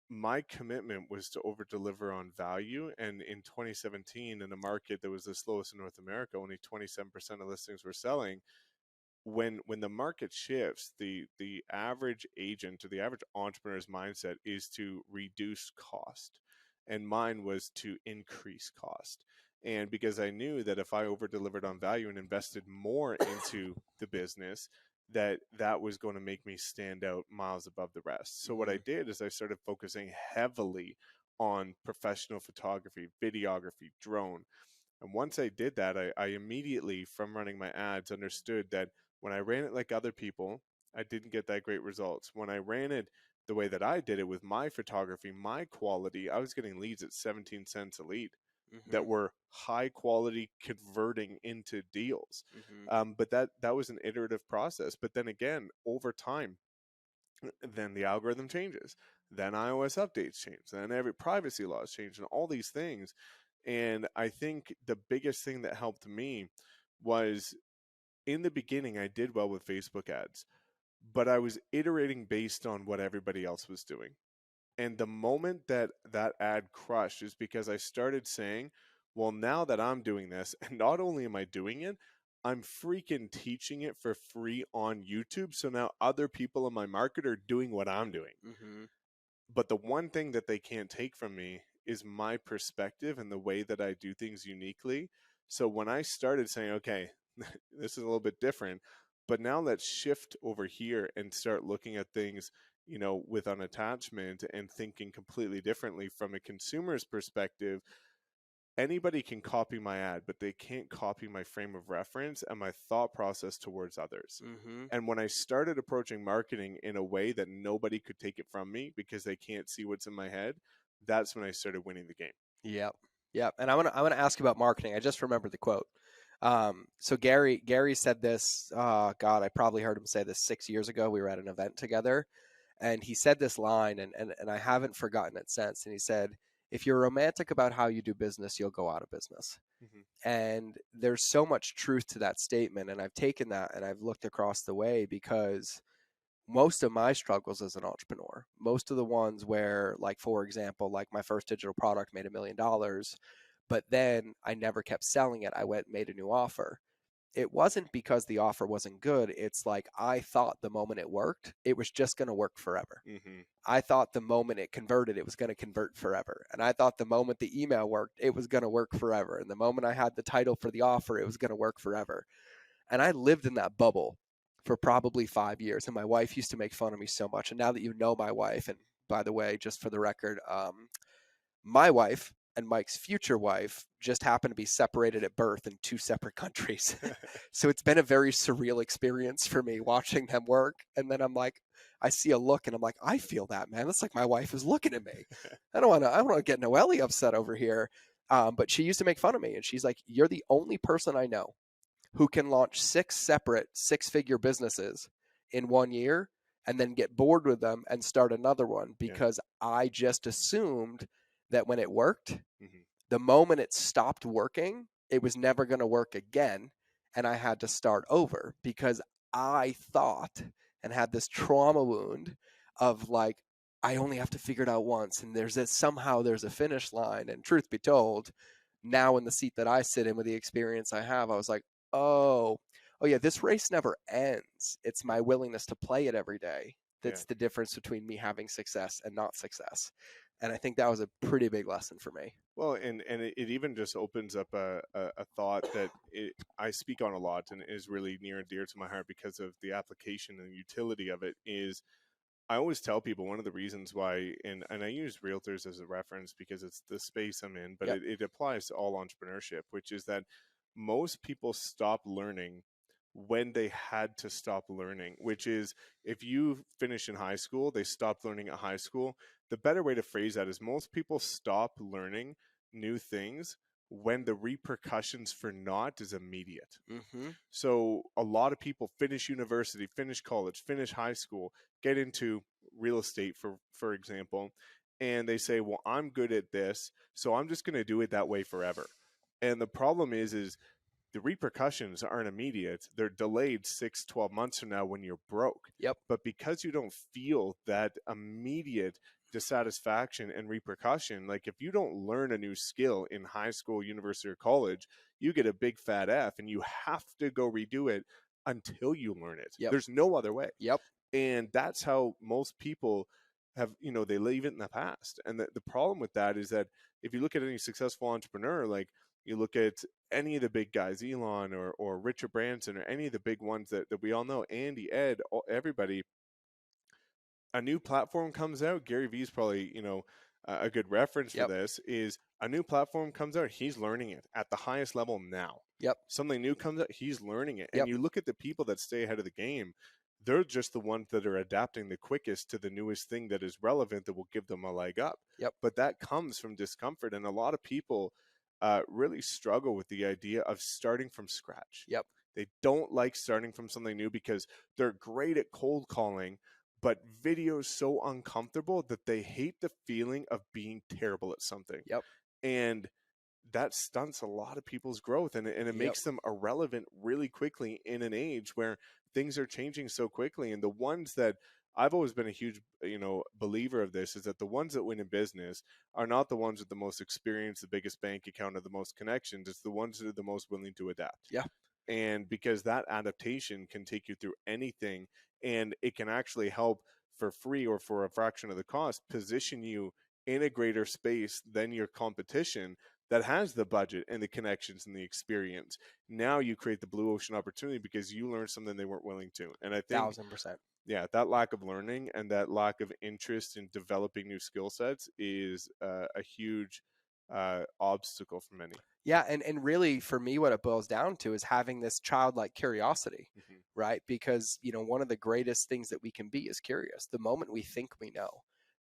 my commitment was to over deliver on value. And in 2017, in a market that was the slowest in North America, only 27% of listings were selling. When the market shifts, the average agent or the average entrepreneur's mindset is to reduce cost, and mine was to increase cost. And because I knew that if I over delivered on value and invested more into the business, that was going to make me stand out miles above the rest. So what I did is I started focusing heavily on professional photography, videography, drone. And once I did that, I immediately, from running my ads, understood that when I ran it like other people, I didn't get that great results. When I ran it the way that I did it with my photography, my quality, I was getting leads at 17 cents a lead that Mm-hmm. were high quality, converting into deals. Mm-hmm. But that was an iterative process. But then again, over time, then the algorithm changes. Then iOS updates change. Then every privacy laws change, and all these things. And I think the biggest thing that helped me was, in the beginning, I did well with Facebook ads, but I was iterating based on what everybody else was doing. And the moment that that ad crushed is because I started saying, well, now that I'm doing this, and not only am I doing it, I'm freaking teaching it for free on YouTube. So now other people in my market are doing what I'm doing. Mm-hmm. But the one thing that they can't take from me is my perspective and the way that I do things uniquely. So when I started saying, okay, this is a little bit different, but now let's shift over here and start looking at things, you know, with an attachment and thinking completely differently from a consumer's perspective. Anybody can copy my ad, but they can't copy my frame of reference and my thought process towards others. Mm-hmm. And when I started approaching marketing in a way that nobody could take it from me because they can't see what's in my head, that's when I started winning the game. Yep. Yep. And I want to ask you about marketing. I just remembered the quote. So Gary said this. God, I probably heard him say this 6 years ago. We were at an event together, and he said this line, and I haven't forgotten it since. And he said, "If you're romantic about how you do business, you'll go out of business." Mm-hmm. And there's so much truth to that statement, and I've taken that and I've looked across the way, because most of my struggles as an entrepreneur, most of the ones where, like, for example, like my first digital product made $1 million, but then I never kept selling it. I went and made a new offer. It wasn't because the offer wasn't good. It's like, I thought the moment it worked, it was just going to work forever. Mm-hmm. I thought the moment it converted, it was going to convert forever. And I thought the moment the email worked, it was going to work forever. And the moment I had the title for the offer, it was going to work forever. And I lived in that bubble for probably 5 years. And my wife used to make fun of me so much. And now that you know my wife, and by the way, just for the record, my wife and Mike's future wife just happened to be separated at birth in two separate countries. So it's been a very surreal experience for me watching them work. And then I'm like, I see a look and I'm like, I feel that, man. That's like my wife is looking at me. I don't want to get Noelle upset over here. But she used to make fun of me, and she's like, you're the only person I know who can launch 6 separate 6-figure businesses in 1 year and then get bored with them and start another one, Yeah. because I just assumed that when it worked, Mm-hmm. the moment it stopped working, it was never going to work again. And I had to start over because I thought and had this trauma wound of, like, I only have to figure it out once, and somehow there's a finish line. And truth be told, now in the seat that I sit in with the experience I have, I was like, oh, oh yeah, this race never ends. It's my willingness to play it every day Yeah. that's the difference between me having success and not success. And I think that was a pretty big lesson for me. Well, and it even just opens up a thought that I speak on a lot and is really near and dear to my heart because of the application and utility of it. Is I always tell people one of the reasons why, and I use realtors as a reference because it's the space I'm in, but Yep. it applies to all entrepreneurship, which is that most people stop learning when they had to stop learning, which is if you finish in high school, they stopped learning at high school. The better way to phrase that is most people stop learning new things when the repercussions for not is immediate. Mm-hmm. So a lot of people finish university, finish college, finish high school, get into real estate, for example, and they say, well, I'm good at this, so I'm just going to do it that way forever. And the problem is the repercussions aren't immediate. They're delayed 6, 12 months from now when you're broke. Yep. But because you don't feel that immediate dissatisfaction and repercussion, like if you don't learn a new skill in high school, university, or college, you get a big fat F and you have to go redo it until you learn it. Yep. There's no other way. Yep. And that's how most people have, they leave it in the past. And the problem with that is that if you look at any successful entrepreneur, like you look at any of the big guys, Elon or Richard Branson or any of the big ones that we all know, Andy, Ed, everybody, a new platform comes out. Gary Vee is probably, a good reference for Yep. this. Is a new platform comes out, he's learning it at the highest level now. Yep. Something new comes out, he's learning it. Yep. And you look at the people that stay ahead of the game, they're just the ones that are adapting the quickest to the newest thing that is relevant that will give them a leg up. Yep. But that comes from discomfort. And a lot of people really struggle with the idea of starting from scratch. Yep. They don't like starting from something new because they're great at cold calling, but video is so uncomfortable that they hate the feeling of being terrible at something. Yep. And that stunts a lot of people's growth, and it Yep. makes them irrelevant really quickly in an age where things are changing so quickly. And the ones that I've always been a huge, believer of this, is that the ones that win in business are not the ones with the most experience, the biggest bank account, or the most connections. It's the ones that are the most willing to adapt. Yeah. And because that adaptation can take you through anything, and it can actually help for free or for a fraction of the cost position you in a greater space than your competition that has the budget and the connections and the experience. Now you create the blue ocean opportunity because you learned something they weren't willing to. And I think, 1,000%. yeah, that lack of learning and that lack of interest in developing new skill sets is a huge obstacle for many. Yeah, and really for me what it boils down to is having this childlike curiosity, Hmm. right? Because, one of the greatest things that we can be is curious. The moment we think we know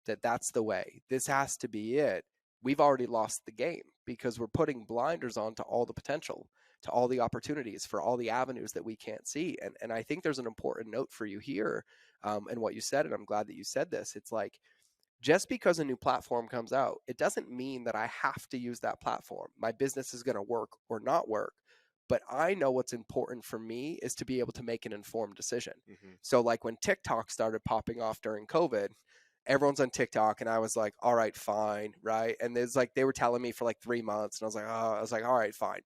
that that's the way, this has to be it, we've already lost the game because we're putting blinders on to all the potential, to all the opportunities, for all the avenues that we can't see. And I think there's an important note for you here, and what you said, and I'm glad that you said this. It's like, just because a new platform comes out, it doesn't mean that I have to use that platform. My business is going to work or not work. But I know what's important for me is to be able to make an informed decision. Hmm. So, like when TikTok started popping off during COVID, everyone's on TikTok, and I was like, all right, fine, right? And there's like, they were telling me for like 3 months, and I was like, all right, fine.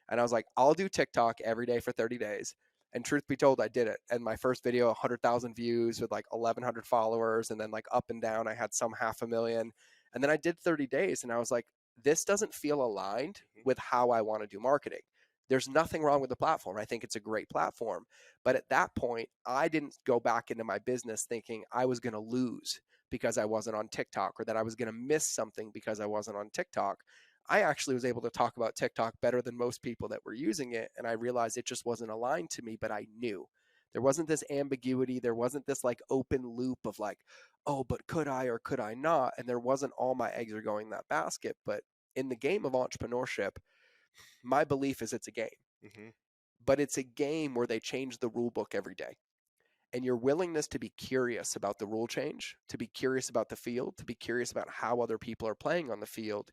And I was like, I'll do TikTok every day for 30 days. And truth be told, I did it. And my first video, 100,000 views with like 1,100 followers. And then like up and down, I had some 500,000. And then I did 30 days and I was like, this doesn't feel aligned Hmm. with how I want to do marketing. There's nothing wrong with the platform. I think it's a great platform. But at that point, I didn't go back into my business thinking I was going to lose because I wasn't on TikTok, or that I was going to miss something because I wasn't on TikTok. I actually was able to talk about TikTok better than most people that were using it. And I realized it just wasn't aligned to me, but I knew there wasn't this ambiguity. There wasn't this like open loop of like, oh, but could I or could I not? And there wasn't all my eggs are going in that basket. But in the game of entrepreneurship, my belief is it's a game, Hmm. but it's a game where they change the rule book every day. And your willingness to be curious about the rule change, to be curious about the field, to be curious about how other people are playing on the field,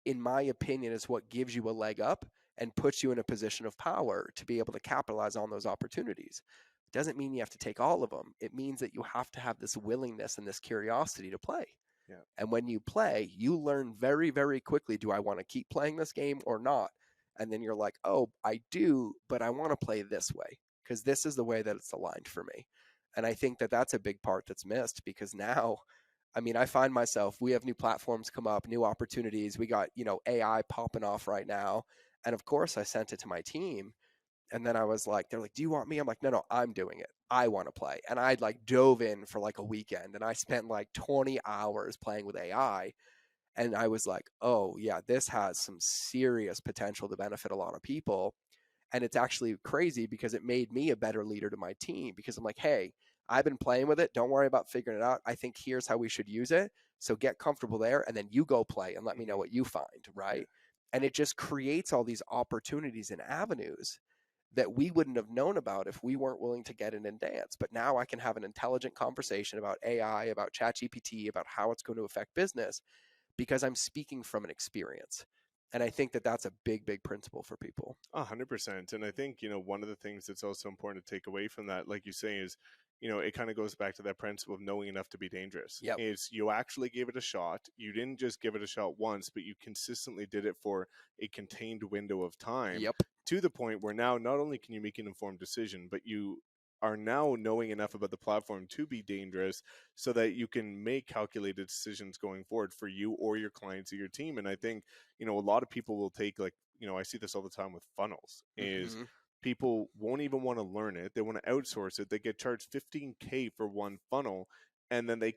in my opinion, is what gives you a leg up and puts you in a position of power to be able to capitalize on those opportunities. It doesn't mean you have to take all of them. It means that you have to have this willingness and this curiosity to play. Yeah. And when you play, you learn very, very quickly, do I want to keep playing this game or not? And then you're like, oh, I do, but I want to play this way because this is the way that it's aligned for me. And I think that that's a big part that's missed because now, I mean, I find myself, we have new platforms come up, new opportunities. We got, AI popping off right now. And of course, I sent it to my team. And then I was like, they're like, do you want me? I'm like, no, no, I'm doing it. I want to play. And I'd like dove in for like a weekend and I spent like 20 hours playing with AI. And I was like, oh, yeah, this has some serious potential to benefit a lot of people. And it's actually crazy because it made me a better leader to my team because I'm like, hey, I've been playing with it. Don't worry about figuring it out. I think here's how we should use it. So get comfortable there and then you go play and let me know Hmm. what you find. Yeah. Right. And it just creates all these opportunities and avenues that we wouldn't have known about if we weren't willing to get in and dance. But now I can have an intelligent conversation about AI, about ChatGPT, about how it's going to affect business because I'm speaking from an experience. And I think that that's a big, big principle for people. 100%. And I think, one of the things that's also important to take away from that, like you say, is, it kind of goes back to that principle of knowing enough to be dangerous. Yep. Is you actually gave it a shot. You didn't just give it a shot once, but you consistently did it for a contained window of time, Yep. to the point where now not only can you make an informed decision, but you are now knowing enough about the platform to be dangerous so that you can make calculated decisions going forward for you or your clients or your team. And I think, a lot of people will take, like, I see this all the time with funnels, is Mm-hmm. people won't even want to learn it. They want to outsource it. They get charged 15K for one funnel. And then they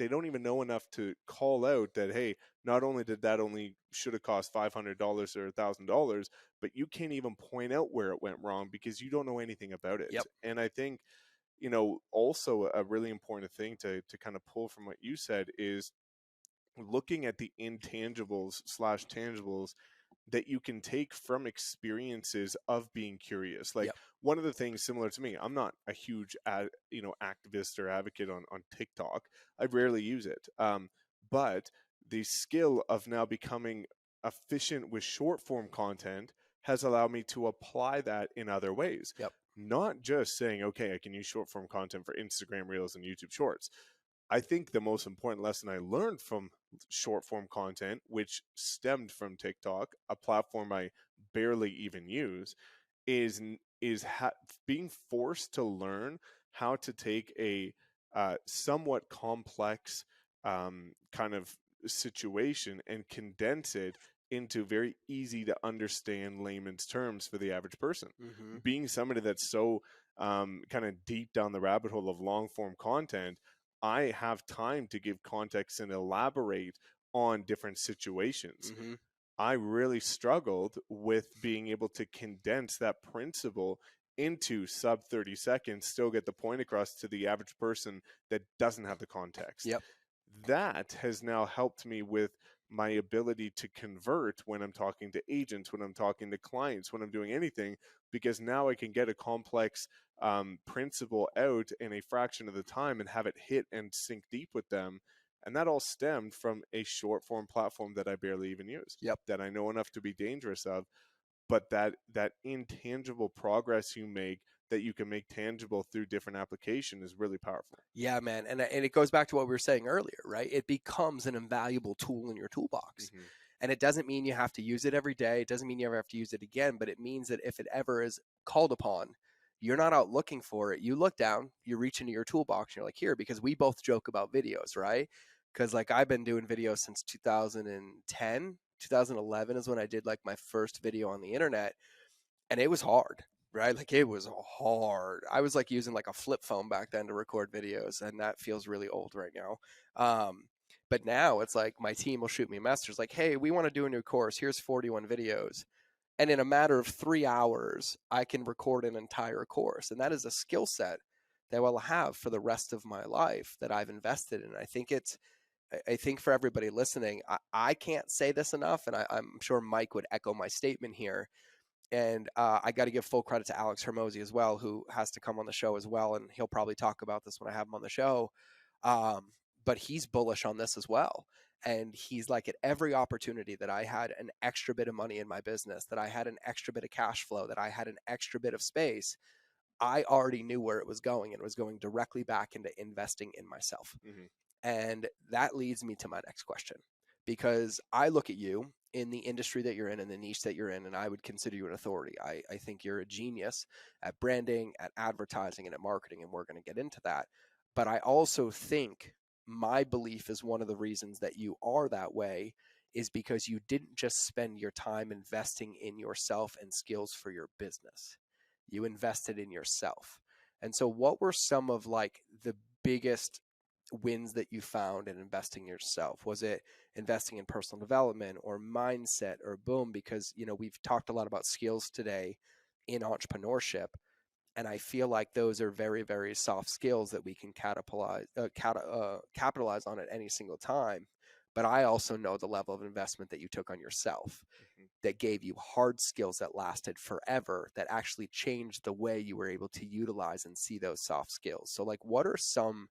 don't even know enough to call out that, hey, not only did that only should have cost $500 or $1,000, but you can't even point out where it went wrong because you don't know anything about it. Yep. And I think, also a really important thing to kind of pull from what you said is looking at the intangibles slash tangibles that you can take from experiences of being curious. Like, Yep. one of the things similar to me, I'm not a huge activist or advocate on TikTok. I rarely use it, but the skill of now becoming efficient with short form content has allowed me to apply that in other ways. Yep. Not just saying, okay, I can use short form content for Instagram Reels and YouTube Shorts. I think the most important lesson I learned from short form content, which stemmed from TikTok, a platform I barely even use, is being forced to learn how to take a somewhat complex kind of situation and condense it into very easy to understand layman's terms for the average person. Mm-hmm. Being somebody that's so kind of deep down the rabbit hole of long form content, I have time to give context and elaborate on different situations. Mm-hmm. I really struggled with being able to condense that principle into sub 30 seconds, still get the point across to the average person that doesn't have the context. Yep. That has now helped me with my ability to convert when I'm talking to agents, when I'm talking to clients, when I'm doing anything, because now I can get a complex principle out in a fraction of the time and have it hit and sink deep with them. And that all stemmed from a short form platform that I barely even use, Yep. that I know enough to be dangerous of, but that intangible progress you make that you can make tangible through different application is really powerful. Yeah, man. And it goes back to what we were saying earlier, right? It becomes an invaluable tool in your toolbox. Mm-hmm. And it doesn't mean you have to use it every day. It doesn't mean you ever have to use it again, but it means that if it ever is called upon, you're not out looking for it. You look down, you reach into your toolbox, and you're like, here, because we both joke about videos, right? Because like I've been doing videos since 2010, 2011 is when I did like my first video on the internet, and it was hard, right? Like it was hard. I was like using like a flip phone back then to record videos, and that feels really old right now. But now it's like my team will shoot me a message like, hey, we want to do a new course. Here's 41 videos. And in a matter of 3 hours, I can record an entire course. And that is a skill set that I will have for the rest of my life that I've invested in. I think for everybody listening, I can't say this enough. And I'm sure Mike would echo my statement here. And I got to give full credit to Alex Hermosi as well, who has to come on the show as well. And he'll probably talk about this when I have him on the show. But he's bullish on this as well. And he's like, at every opportunity that I had an extra bit of money in my business, that I had an extra bit of cash flow, that I had an extra bit of space, I already knew where it was going, and it was going directly back into investing in myself. Mm-hmm. And that leads me to my next question, because I look at you in the industry that you're in the niche that you're in, and I would consider you an authority. I think you're a genius at branding, at advertising, and at marketing, and we're going to get into that. But I also think my belief is one of the reasons that you are that way is because you didn't just spend your time investing in yourself and skills for your business. You invested in yourself. And so what were some of like the biggest wins that you found in investing in yourself? Was it investing in personal development or mindset or boom? Because, you know, we've talked a lot about skills today in entrepreneurship. And I feel like those are very, very soft skills that we can capitalize on at any single time. But I also know the level of investment that you took on yourself Mm-hmm. that gave you hard skills that lasted forever, that actually changed the way you were able to utilize and see those soft skills. So, like, what are some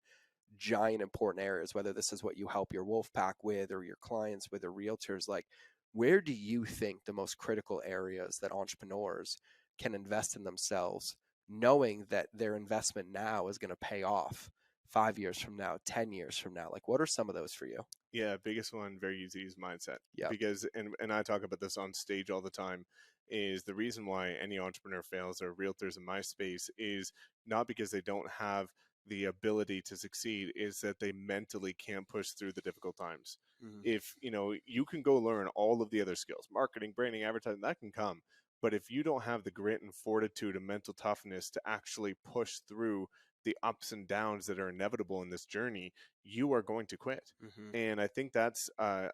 giant important areas, whether this is what you help your wolf pack with or your clients with or realtors, like where do you think the most critical areas that entrepreneurs can invest in themselves, knowing that their investment now is going to pay off 5 years from now, 10 years from now? Like, what are some of those for you? Yeah, biggest one, very easy, is mindset. Yeah. Because, and I talk about this on stage all the time, is the reason why any entrepreneur fails or realtors in my space is not because they don't have the ability to succeed, is that they mentally can't push through the difficult times. Mm-hmm. If, you know, you can go learn all of the other skills, marketing, branding, advertising, that can come. But if you don't have the grit and fortitude and mental toughness to actually push through the ups and downs that are inevitable in this journey, you are going to quit. Mm-hmm. And I think that's a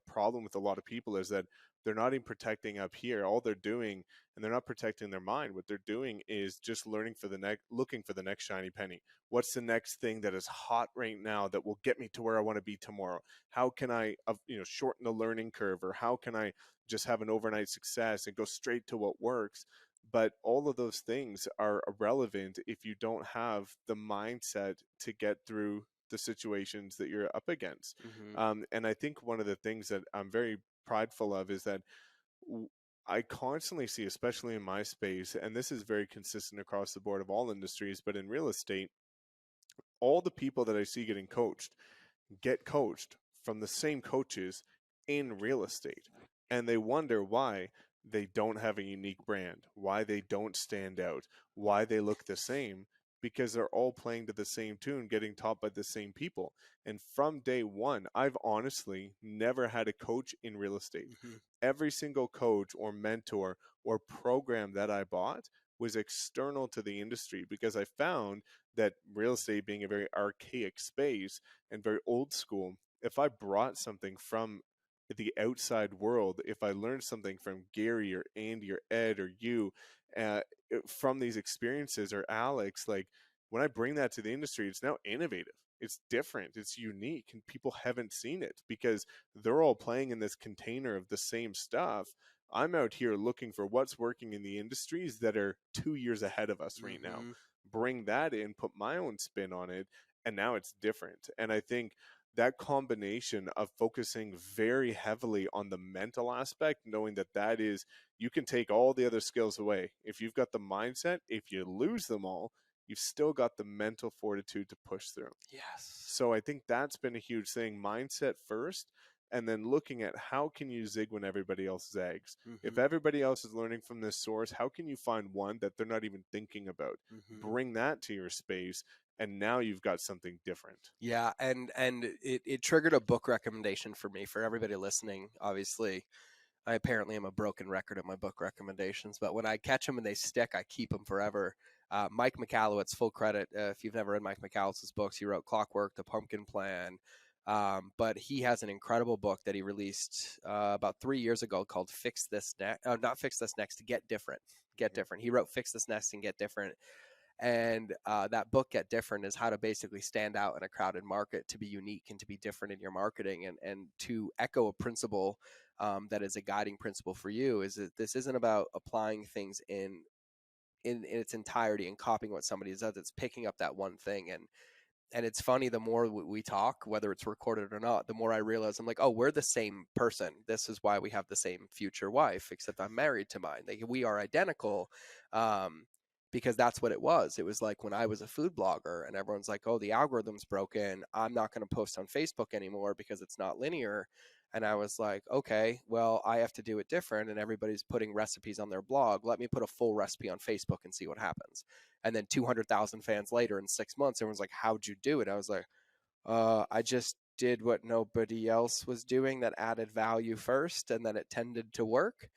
problem with a lot of people, is that they're not even protecting up here. All they're doing, and they're not protecting their mind. What they're doing is just learning for the next, looking for the next shiny penny. What's the next thing that is hot right now that will get me to where I want to be tomorrow? How can I, shorten the learning curve, or how can I just have an overnight success and go straight to what works? But all of those things are irrelevant if you don't have the mindset to get through the situations that you're up against. Mm-hmm. And I think one of the things that I'm very prideful of is that w- I constantly see, especially in my space, and this is very consistent across the board of all industries, but in real estate, all the people that I see getting coached get coached from the same coaches in real estate. And they wonder why they don't have a unique brand, why they don't stand out, why they look the same, because they're all playing to the same tune, getting taught by the same people. And from day one, I've honestly never had a coach in real estate. Mm-hmm. Every single coach or mentor or program that I bought was external to the industry, because I found that real estate being a very archaic space and very old school, if I brought something from the outside world, if I learned something from Gary or Andy or Ed or you, uh, from these experiences, or Alex, like when I bring that to the industry, it's now innovative. It's different. It's unique, and people haven't seen it because they're all playing in this container of the same stuff. I'm out here looking for what's working in the industries that are 2 years ahead of us right now. Mm-hmm. Bring that in, put my own spin on it, and now it's different. And I think that combination of focusing very heavily on the mental aspect, knowing that that is, you can take all the other skills away. If you've got the mindset, if you lose them all, you've still got the mental fortitude to push through. Yes. So I think that's been a huge thing. Mindset first, and then looking at how can you zig when everybody else zags. If Mm-hmm. everybody else is learning from this source, how can you find one that they're not even thinking about? Mm-hmm. Bring that to your space, and now you've got something different. Yeah, and it triggered a book recommendation for me, for everybody listening. Obviously, I apparently am a broken record at my book recommendations, but when I catch them and they stick, I keep them forever. Mike Michalowicz, full credit. If you've never read Mike Michalowicz's books, he wrote Clockwork, The Pumpkin Plan. But he has an incredible book that he released about 3 years ago called Fix This Next. Not Fix This Next, Get Different. Get Different. He wrote Fix This Next and Get Different. And that book, Get Different, is how to basically stand out in a crowded market, to be unique and to be different in your marketing, and to echo a principle that is a guiding principle for you. Is that this isn't about applying things in its entirety and copying what somebody does. It's picking up that one thing. And it's funny, the more we talk, whether it's recorded or not, the more I realize I'm like, oh, we're the same person. This is why we have the same future wife, except I'm married to mine. Like, we are identical. Um, because that's what it was. It was like when I was a food blogger and everyone's like, oh, the algorithm's broken, I'm not going to post on Facebook anymore because it's not linear. And I was like, okay, well, I have to do it different. And everybody's putting recipes on their blog. Let me put a full recipe on Facebook and see what happens. And then 200,000 fans later in 6 months, everyone's like, how'd you do it? I was like, I just did what nobody else was doing that added value first, and then it tended to work.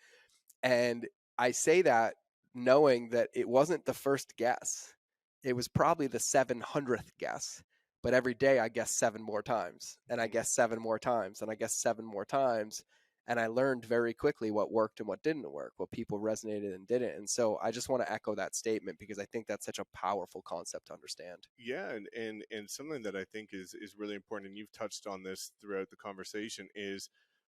And I say that knowing that it wasn't the first guess. It was probably the 700th guess. But every day I guess seven more times, and I guess seven more times, and I guess seven more times. And I learned very quickly what worked and what didn't work, what people resonated and didn't. And so I just want to echo that statement because I think that's such a powerful concept to understand. Yeah, and something that I think is really important, and you've touched on this throughout the conversation, is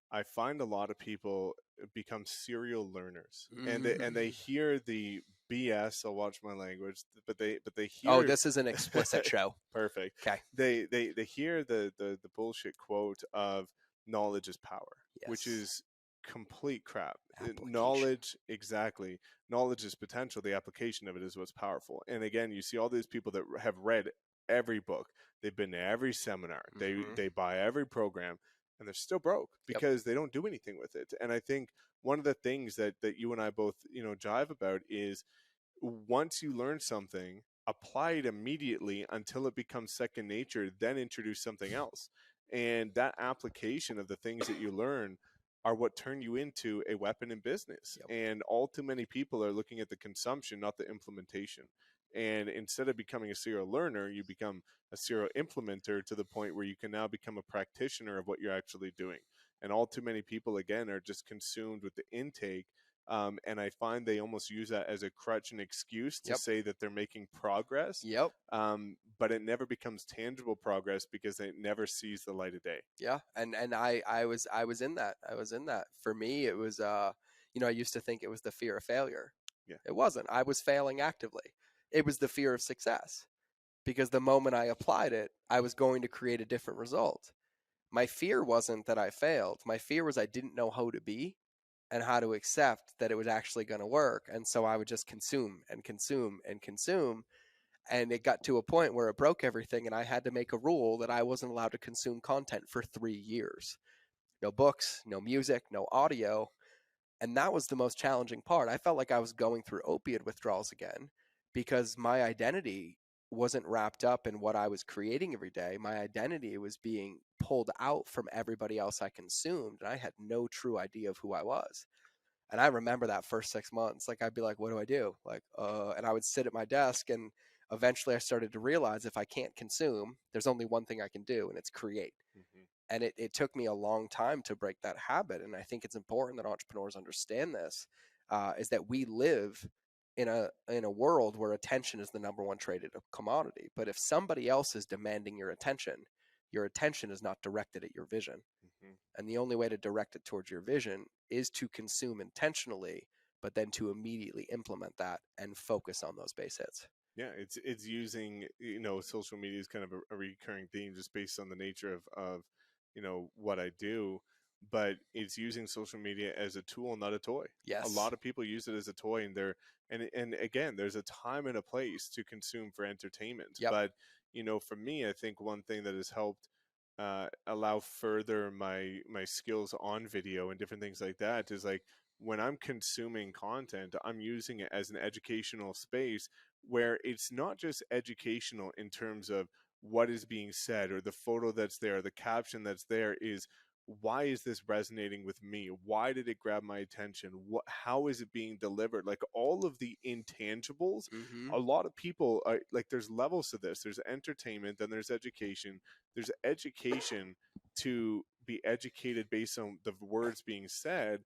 I find a lot of people become serial learners, and they Mm-hmm. hear the BS. I'll watch my language, but they Oh, hear this is an explicit show. perfect. Okay. They hear the bullshit quote of knowledge is power, which Yes. is complete crap. Application. Knowledge, exactly. Knowledge is potential. The application of it is what's powerful. And again, you see all these people that have read every book. They've been to every seminar. Mm-hmm. They buy every program, and they're still broke Yep. because they don't do anything with it. And I think one of the things that you and I both, jive about is, once you learn something, apply it immediately until it becomes second nature, then introduce something else. And that application of the things that you learn are what turn you into a weapon in business. Yep. And all too many people are looking at the consumption, not the implementation. And instead of becoming a serial learner, you become a serial implementer, to the point where you can now become a practitioner of what you're actually doing. And all too many people, again, are just consumed with the intake, and I find they almost use that as a crutch and excuse to Yep. say that they're making progress. Yep. But it never becomes tangible progress because it never sees the light of day. Yeah. And I was in that. I was in that. For me, it was I used to think it was the fear of failure. Yeah. It wasn't. I was failing actively. It was the fear of success. because the moment I applied it, I was going to create a different result. My fear wasn't that I failed. My fear was I didn't know how to be and how to accept that it was actually going to work. And so I would just consume and consume and consume. And it got to a point where it broke everything. And I had to make a rule that I wasn't allowed to consume content for 3 years. No books, no music, no audio. And that was the most challenging part. I felt like I was going through opiate withdrawals again because my identity wasn't wrapped up in what I was creating every day. My identity was being pulled out from everybody else I consumed, and I had no true idea of who I was. And I remember that first 6 months, like I'd be like, what do I do? Like, and I would sit at my desk, and eventually I started to realize if I can't consume, there's only one thing I can do, and it's create. Mm-hmm. And it took me a long time to break that habit. And I think it's important that entrepreneurs understand this, is that we live in a world where attention is the number one traded commodity. But if somebody else is demanding your attention is not directed at your vision. Mm-hmm. And the only way to direct it towards your vision is to consume intentionally, but then to immediately implement that and focus on those base hits. Yeah, it's using, you know, social media is kind of a recurring theme just based on the nature of you know what I do, but it's using social media as a tool, not a toy. A Yes. lot of people use it as a toy, and and again, there's a time and a place to consume for entertainment. Yep. But you know, for me, I think one thing that has helped allow further my skills on video and different things like that is like when I'm consuming content, I'm using it as an educational space where it's not just educational in terms of what is being said or the photo that's there, the caption that's there is why is this resonating with me? Why did it grab my attention? How is it being delivered? Like all of the intangibles, Mm-hmm. a lot of people are like, there's levels to this. There's entertainment, then there's education. There's education to be educated based on the words being said,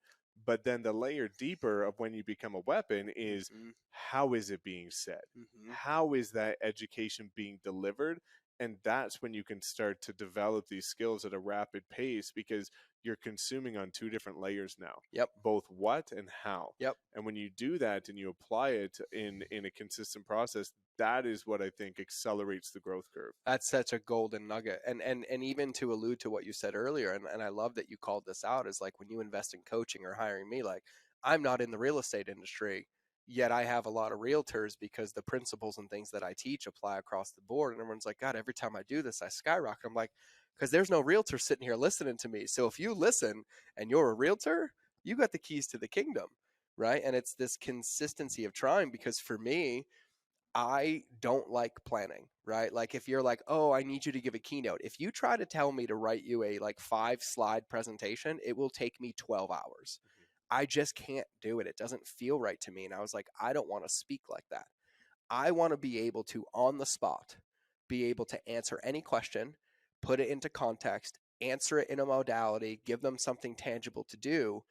but then the layer deeper of when you become a weapon is Mm-hmm. how is it being said? Mm-hmm. How is that education being delivered? And that's when you can start to develop these skills at a rapid pace because you're consuming on two different layers now, Yep. both what and how. Yep. And when you do that and you apply it in a consistent process, that is what I think accelerates the growth curve. That's such a golden nugget. And even to allude to what you said earlier, and I love that you called this out, is like when you invest in coaching or hiring me, like I'm not in the real estate industry, yet I have a lot of realtors because the principles and things that I teach apply across the board. And everyone's like, God, every time I do this, I skyrocket. I'm like, because there's no realtor sitting here listening to me. So if you listen and you're a realtor, you got the keys to the kingdom, right? And it's this consistency of trying because for me, I don't like planning, right? Like if you're like, "Oh, I need you to give a keynote." If you try to tell me to write you a like 5-slide presentation, it will take me 12 hours. I just can't do it. It doesn't feel right to me. And I was like, I don't want to speak like that. I want to be able to on the spot be able to answer any question, put it into context, answer it in a modality, give them something tangible to do.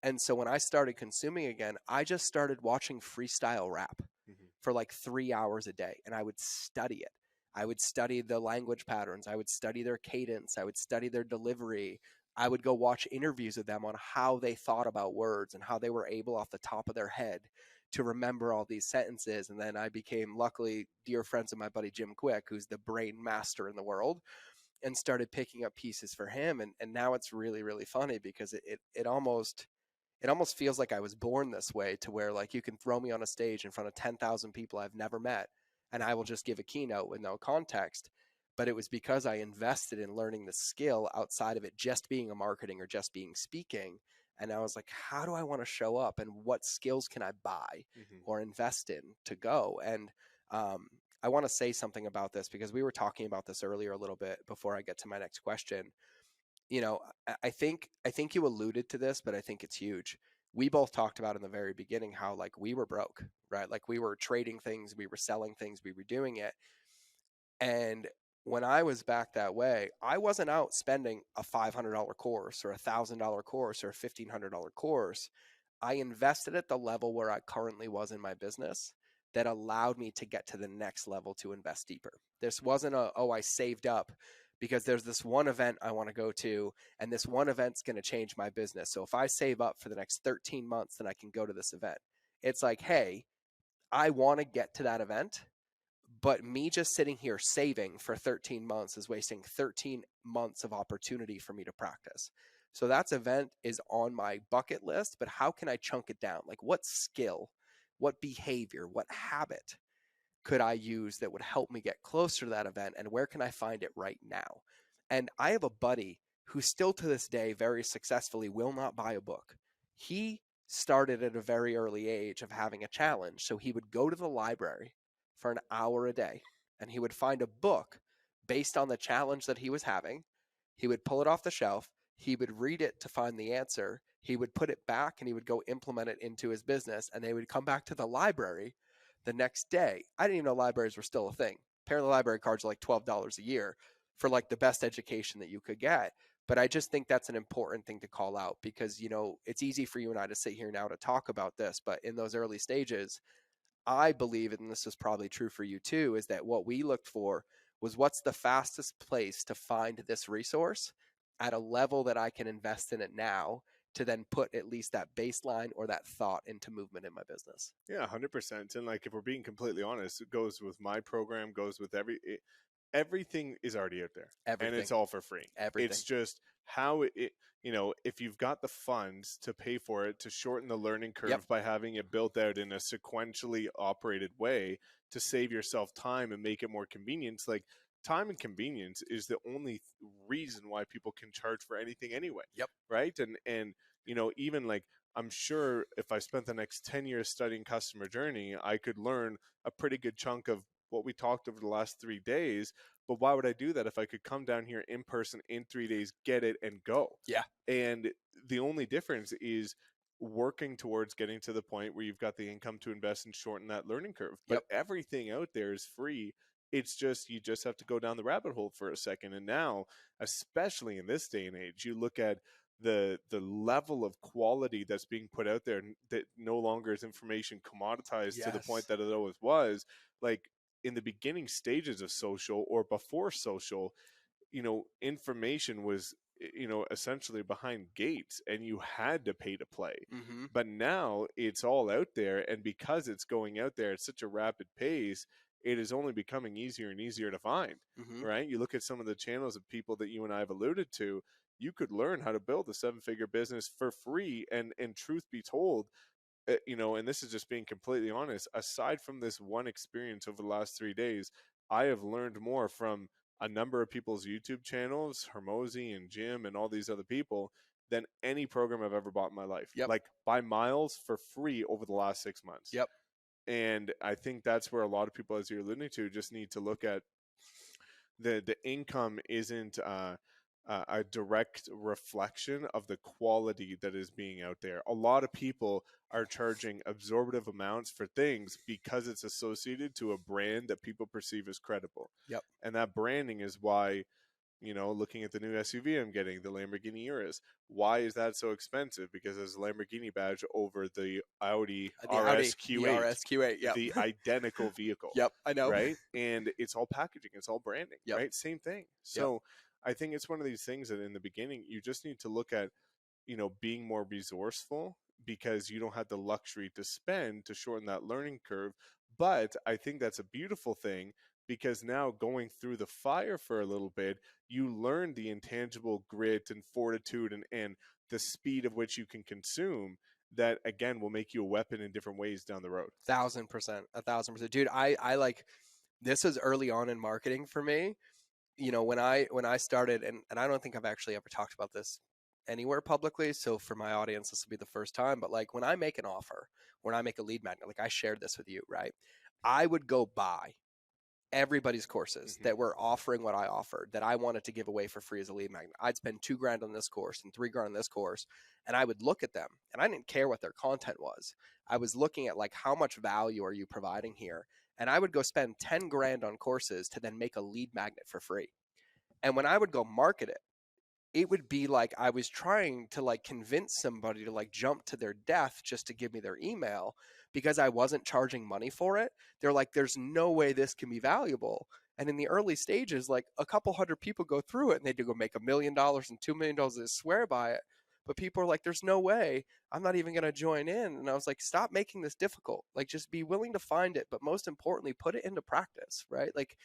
And so when I started consuming again, I just started watching freestyle rap Mm-hmm. for like 3 hours a day, and I would study it. I would study the language patterns. I would study their cadence. I would study their delivery. I would go watch interviews of them on how they thought about words and how they were able off the top of their head to remember all these sentences. And then I became, luckily, dear friends of my buddy Jim Quick, who's the brain master in the world, and started picking up pieces for him. And now it's really, really funny because it almost feels like I was born this way, to where like you can throw me on a stage in front of 10,000 people I've never met and I will just give a keynote with no context. But it was because I invested in learning the skill outside of it just being a marketing or just being speaking. And I was like, how do I want to show up and what skills can I buy Mm-hmm. or invest in to go? And I want to say something about this because we were talking about this earlier a little bit before I get to my next question. I think you alluded to this, but I think it's huge. We both talked about in the very beginning how like we were broke, right? Like we were trading things, we were selling things, we were doing it. And when I was back that way, I wasn't out spending a $500 course or $1,000 course or a $1,500 course. I invested at the level where I currently was in my business that allowed me to get to the next level to invest deeper. This wasn't I saved up because there's this one event I want to go to, and this one event's going to change my business. So if I save up for the next 13 months, then I can go to this event. It's like, hey, I want to get to that event, But me just sitting here saving for 13 months is wasting 13 months of opportunity for me to practice. So that event is on my bucket list, but how can I chunk it down? Like what skill, what behavior, what habit could I use that would help me get closer to that event, and where can I find it right now? And I have a buddy who still to this day very successfully will not buy a book. He started at a very early age of having a challenge. So he would go to the library for an hour a day and he would find a book based on the challenge that he was having. He would pull it off the shelf. He would read it to find the answer. He would put it back and he would go implement it into his business. And they would come back to the library the next day. I didn't even know libraries were still a thing. Apparently, library cards are like $12 a year for like the best education that you could get. But I just think that's an important thing to call out because, you know, it's easy for you and I to sit here now to talk about this. But in those early stages, I believe, and this is probably true for you too, is that what we looked for was what's the fastest place to find this resource at a level that I can invest in it now to then put at least that baseline or that thought into movement in my business. Yeah, 100%. And like, if we're being completely honest, it goes with my program, goes with everything is already out there. Everything. And it's all for free. Everything. It's just how it, you know, if you've got the funds to pay for it, to shorten the learning curve by having it built out in a sequentially operated way to save yourself time and make it more convenient. Like, time and convenience is the only reason why people can charge for anything anyway. Right. And, you know, even like, I'm sure if I spent the next 10 years studying customer journey, I could learn a pretty good chunk of what we talked over the last 3 days. But why would I do that if I could come down here in person in 3 days, get it and go? Yeah. And the only difference is working towards getting to the point where you've got the income to invest and shorten that learning curve. But everything out there is free. It's just, you just have to go down the rabbit hole for a second. And now, especially in this day and age, you look at the level of quality that's being put out there, that no longer is information commoditized to the point that it always was. Like, in the beginning stages of social or before social, you know, information was, you know, essentially behind gates and you had to pay to play. But now it's all out there, and because it's going out there at such a rapid pace, it is only becoming easier and easier to find. Right? You look at some of the channels of people that you and I have alluded to, you could learn how to build a 7-figure business for free. And truth be told, you know, and this is just being completely honest, aside from this one experience over the last 3 days, I have learned more from a number of people's YouTube channels, Hermosi and Jim and all these other people, than any program I've ever bought in my life. Like, by miles, for free over the last 6 months. And I think that's where a lot of people, as you're alluding to, just need to look at the income isn't a direct reflection of the quality that is being out there. A lot of people are charging absorptive amounts for things because it's associated to a brand that people perceive as credible. And that branding is why, you know, looking at the new SUV I'm getting, the Lamborghini Urus, why is that so expensive? Because there's a Lamborghini badge over the Audi RSQ8, the identical vehicle. I know. Right? And it's all packaging, it's all branding, right? Same thing. So I think it's one of these things that in the beginning, you just need to look at, you know, being more resourceful because you don't have the luxury to spend to shorten that learning curve. But I think that's a beautiful thing, because now going through the fire for a little bit, you learn the intangible grit and fortitude and the speed of which you can consume that, again, will make you a weapon in different ways down the road. 1,000%. 1,000%. Dude, I like, this was early on in marketing for me. You know, when I started, and I don't think I've actually ever talked about this anywhere publicly, so for my audience, this will be the first time, but like when I make an offer, when I make a lead magnet, like I shared this with you, right? I would go buy everybody's courses that were offering what I offered, that I wanted to give away for free as a lead magnet. I'd spend $2,000 on this course and $3,000 on this course, and I would look at them, and I didn't care what their content was. I was looking at like, how much value are you providing here? And I would go spend $10,000 on courses to then make a lead magnet for free. And when I would go market it, it would be like I was trying to like convince somebody to like jump to their death just to give me their email, because I wasn't charging money for it. They're like, there's no way this can be valuable. And in the early stages, like a couple hundred people go through it and they do go make $1 million and $2 million, they swear by it. But people are like, there's no way, I'm not even going to join in. And I was like, stop making this difficult. Like, just be willing to find it, but most importantly, put it into practice, right? Like,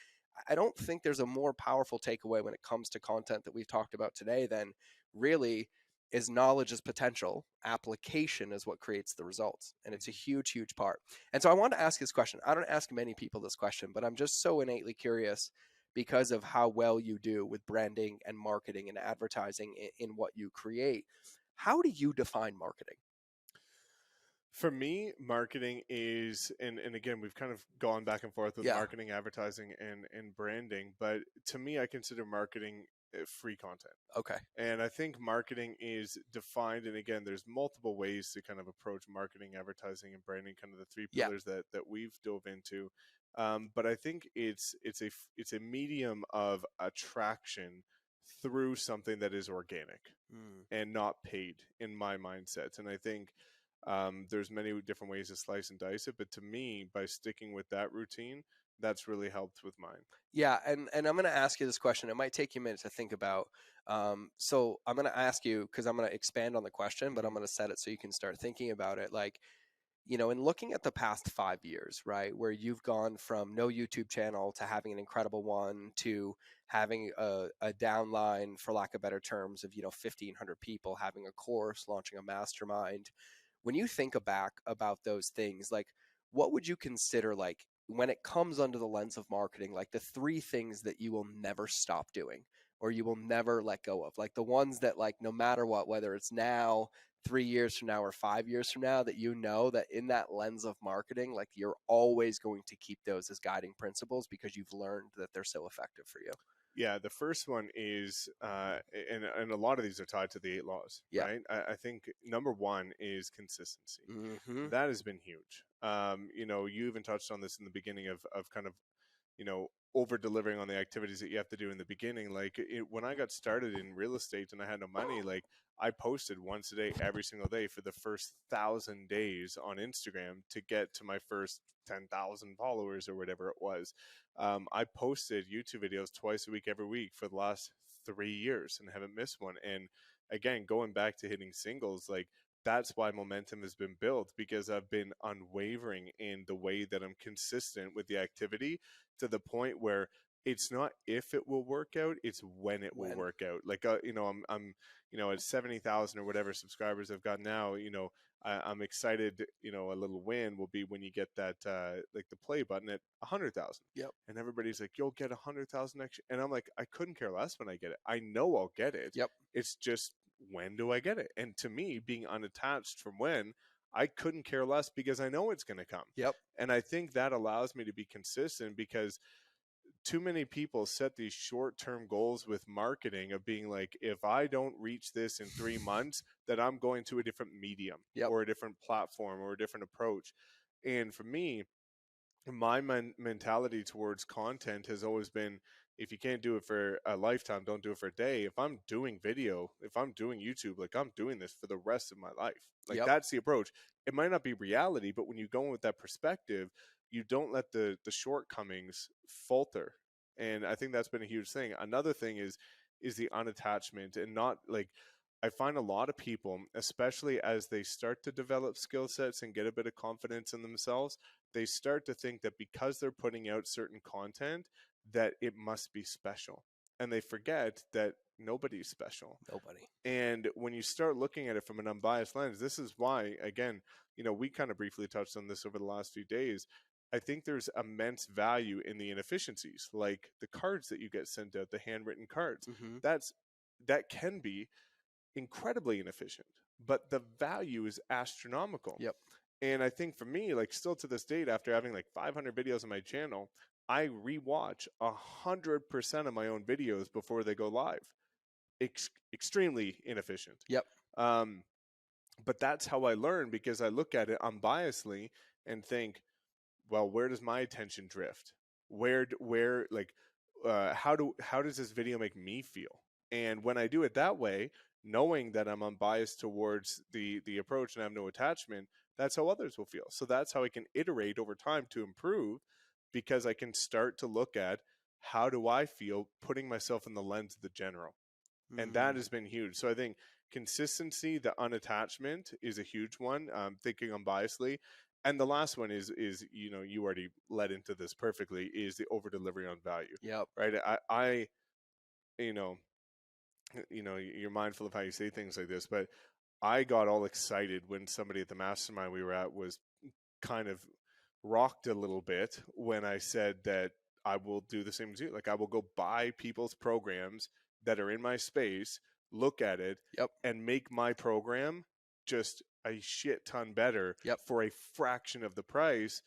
I don't think there's a more powerful takeaway when it comes to content that we've talked about today than really is knowledge is potential. Application is what creates the results. And it's a huge, huge part. And so I want to ask this question. I don't ask many people this question, but I'm just so innately curious because of how well you do with branding and marketing and advertising in what you create. How do you define marketing? For me, marketing is, and again, we've kind of gone back and forth with Yeah. marketing, advertising, and branding. But to me, I consider marketing free content. Okay. And I think marketing is defined, and again, there's multiple ways to kind of approach marketing, advertising, and branding, kind of the three Yeah. pillars that we've dove into. But I think it's a medium of attraction through something that is organic Mm. and not paid in my mindset. And I think there's many different ways to slice and dice it, but to me, by sticking with that routine, that's really helped with mine. Yeah, and I'm going to ask you this question. It might take you a minute to think about. So I'm going to ask you because I'm going to expand on the question, but I'm Mm-hmm. going to set it so you can start thinking about it. Like, in looking at the past 5 years, right, where you've gone from no YouTube channel to having an incredible one to having a downline, for lack of better terms, of 1,500 people, having a course, launching a mastermind. When you think back about those things, like what would you consider, like when it comes under the lens of marketing, like the three things that you will never stop doing or you will never let go of, like the ones that, like, no matter what, whether it's now, 3 years from now, or 5 years from now, that that in that lens of marketing, like you're always going to keep those as guiding principles because you've learned that they're so effective for you. Yeah, the first one is, and a lot of these are tied to the 8 laws, Yeah. right? I think number one is consistency. Mm-hmm. That has been huge. You even touched on this in the beginning of kind of over delivering on the activities that you have to do in the beginning. Like when I got started in real estate and I had no money, like I posted once a day every single day for the first 1,000 days on Instagram to get to my first 10,000 followers or whatever it was. I posted YouTube videos twice a week every week for the last 3 years and haven't missed one. And again, going back to hitting singles, like that's why momentum has been built, because I've been unwavering in the way that I'm consistent with the activity, to the point where it's not if it will work out, it's when it will When? work out. Like I'm at 70,000 or whatever subscribers I've got now. I'm excited. A little win will be when you get that like the play button at 100,000. Yep. And everybody's like, you'll get 100,000 extra, and I'm like, I couldn't care less when I get it. I know I'll get it. Yep. It's just, when do I get it? And to me, being unattached from when, I couldn't care less because I know it's going to come. Yep. And I think that allows me to be consistent, because too many people set these short-term goals with marketing of being like, if I don't reach this in 3 months, that I'm going to a different medium Yep. or a different platform or a different approach. And for me, my mentality towards content has always been, if you can't do it for a lifetime, don't do it for a day. If I'm doing video, if I'm doing YouTube, like I'm doing this for the rest of my life. Like Yep. that's the approach. It might not be reality, but when you go in with that perspective, you don't let the shortcomings falter. And I think that's been a huge thing. Another thing is the unattachment, and not like, I find a lot of people, especially as they start to develop skill sets and get a bit of confidence in themselves, they start to think that because they're putting out certain content, that it must be special. And they forget that nobody's special. Nobody. And when you start looking at it from an unbiased lens, this is why, again, we kind of briefly touched on this over the last few days. I think there's immense value in the inefficiencies, like the cards that you get sent out, the handwritten cards. Mm-hmm. That can be incredibly inefficient, but the value is astronomical. Yep. And I think for me, like still to this date, after having like 500 videos on my channel, I rewatch 100% of my own videos before they go live. Extremely inefficient. Yep. But that's how I learn, because I look at it unbiasedly and think, well, where does my attention drift? How does this video make me feel? And when I do it that way, knowing that I'm unbiased towards the approach and I have no attachment, that's how others will feel. So that's how I can iterate over time to improve, because I can start to look at, how do I feel putting myself in the lens of the general? And that has been huge. So I think, consistency, the unattachment is a huge one. Thinking unbiasedly. And the last one is you already led into this perfectly, is the over delivery on value, Yep. right? I you know you're mindful of how you say things like this, but I got all excited when somebody at the mastermind we were at was kind of rocked a little bit when I said that I will do the same as you. Like, I will go buy people's programs that are in my space, look at it, Yep. and make my program just a shit ton better Yep. for a fraction of the price.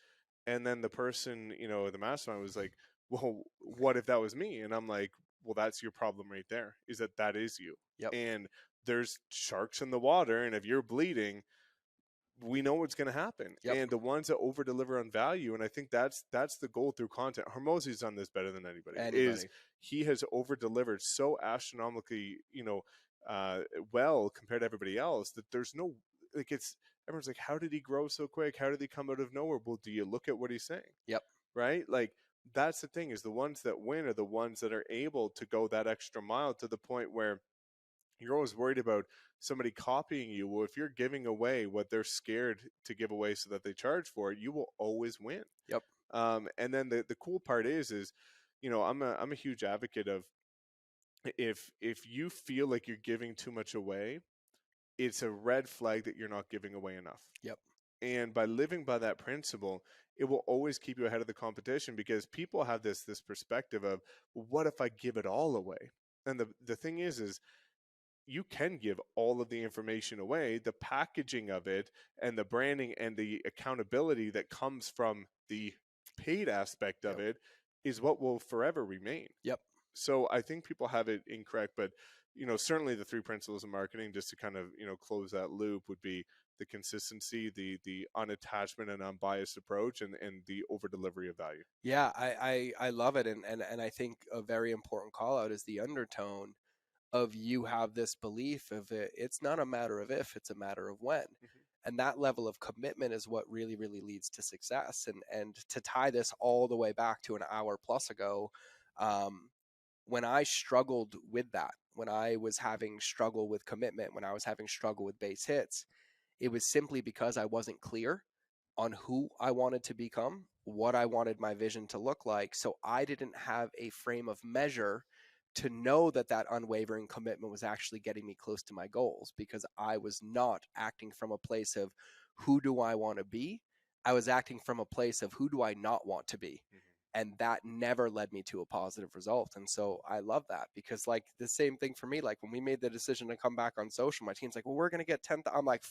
And then the person, the mastermind was like, well, what if that was me? And I'm like, well, that's your problem right there, is that is you. Yep. And there's sharks in the water. And if you're bleeding, we know what's going to happen. Yep. And the ones that over deliver on value, and I think that's the goal through content. Hormozi's done this better than anybody. Is he has over delivered so astronomically, well, compared to everybody else, that there's no, like, it's, everyone's like, how did he grow so quick? How did he come out of nowhere? Well, do you look at what he's saying? Yep. Right? Like, that's the thing, is the ones that win are the ones that are able to go that extra mile, to the point where you're always worried about somebody copying you. Well, if you're giving away what they're scared to give away so that they charge for it, you will always win. Yep. And then the cool part is I'm a huge advocate of, if you feel like you're giving too much away, it's a red flag that you're not giving away enough. Yep. And by living by that principle, it will always keep you ahead of the competition, because people have this perspective of, well, what if I give it all away? And the thing is you can give all of the information away. The packaging of it and the branding and the accountability that comes from the paid aspect of it is what will forever remain. Yep. So I think people have it incorrect, but certainly the three principles of marketing, just to kind of close that loop, would be the consistency, the unattachment and unbiased approach, and the over delivery of value. Yeah, I love it, and I think a very important call out is the undertone of, you have this belief of it's not a matter of if, it's a matter of when. Mm-hmm. And that level of commitment is what really, really leads to success. And to tie this all the way back to an hour plus ago, when I struggled with that, when I was having struggle with commitment, when I was having struggle with base hits, it was simply because I wasn't clear on who I wanted to become, what I wanted my vision to look like. So I didn't have a frame of measure to know that that unwavering commitment was actually getting me close to my goals, because I was not acting from a place of who do I want to be? I was acting from a place of who do I not want to be? Mm-hmm. And that never led me to a positive result. And so I love that, because like the same thing for me, like when we made the decision to come back on social, my team's like, well, we're going to get 10,000. I'm like,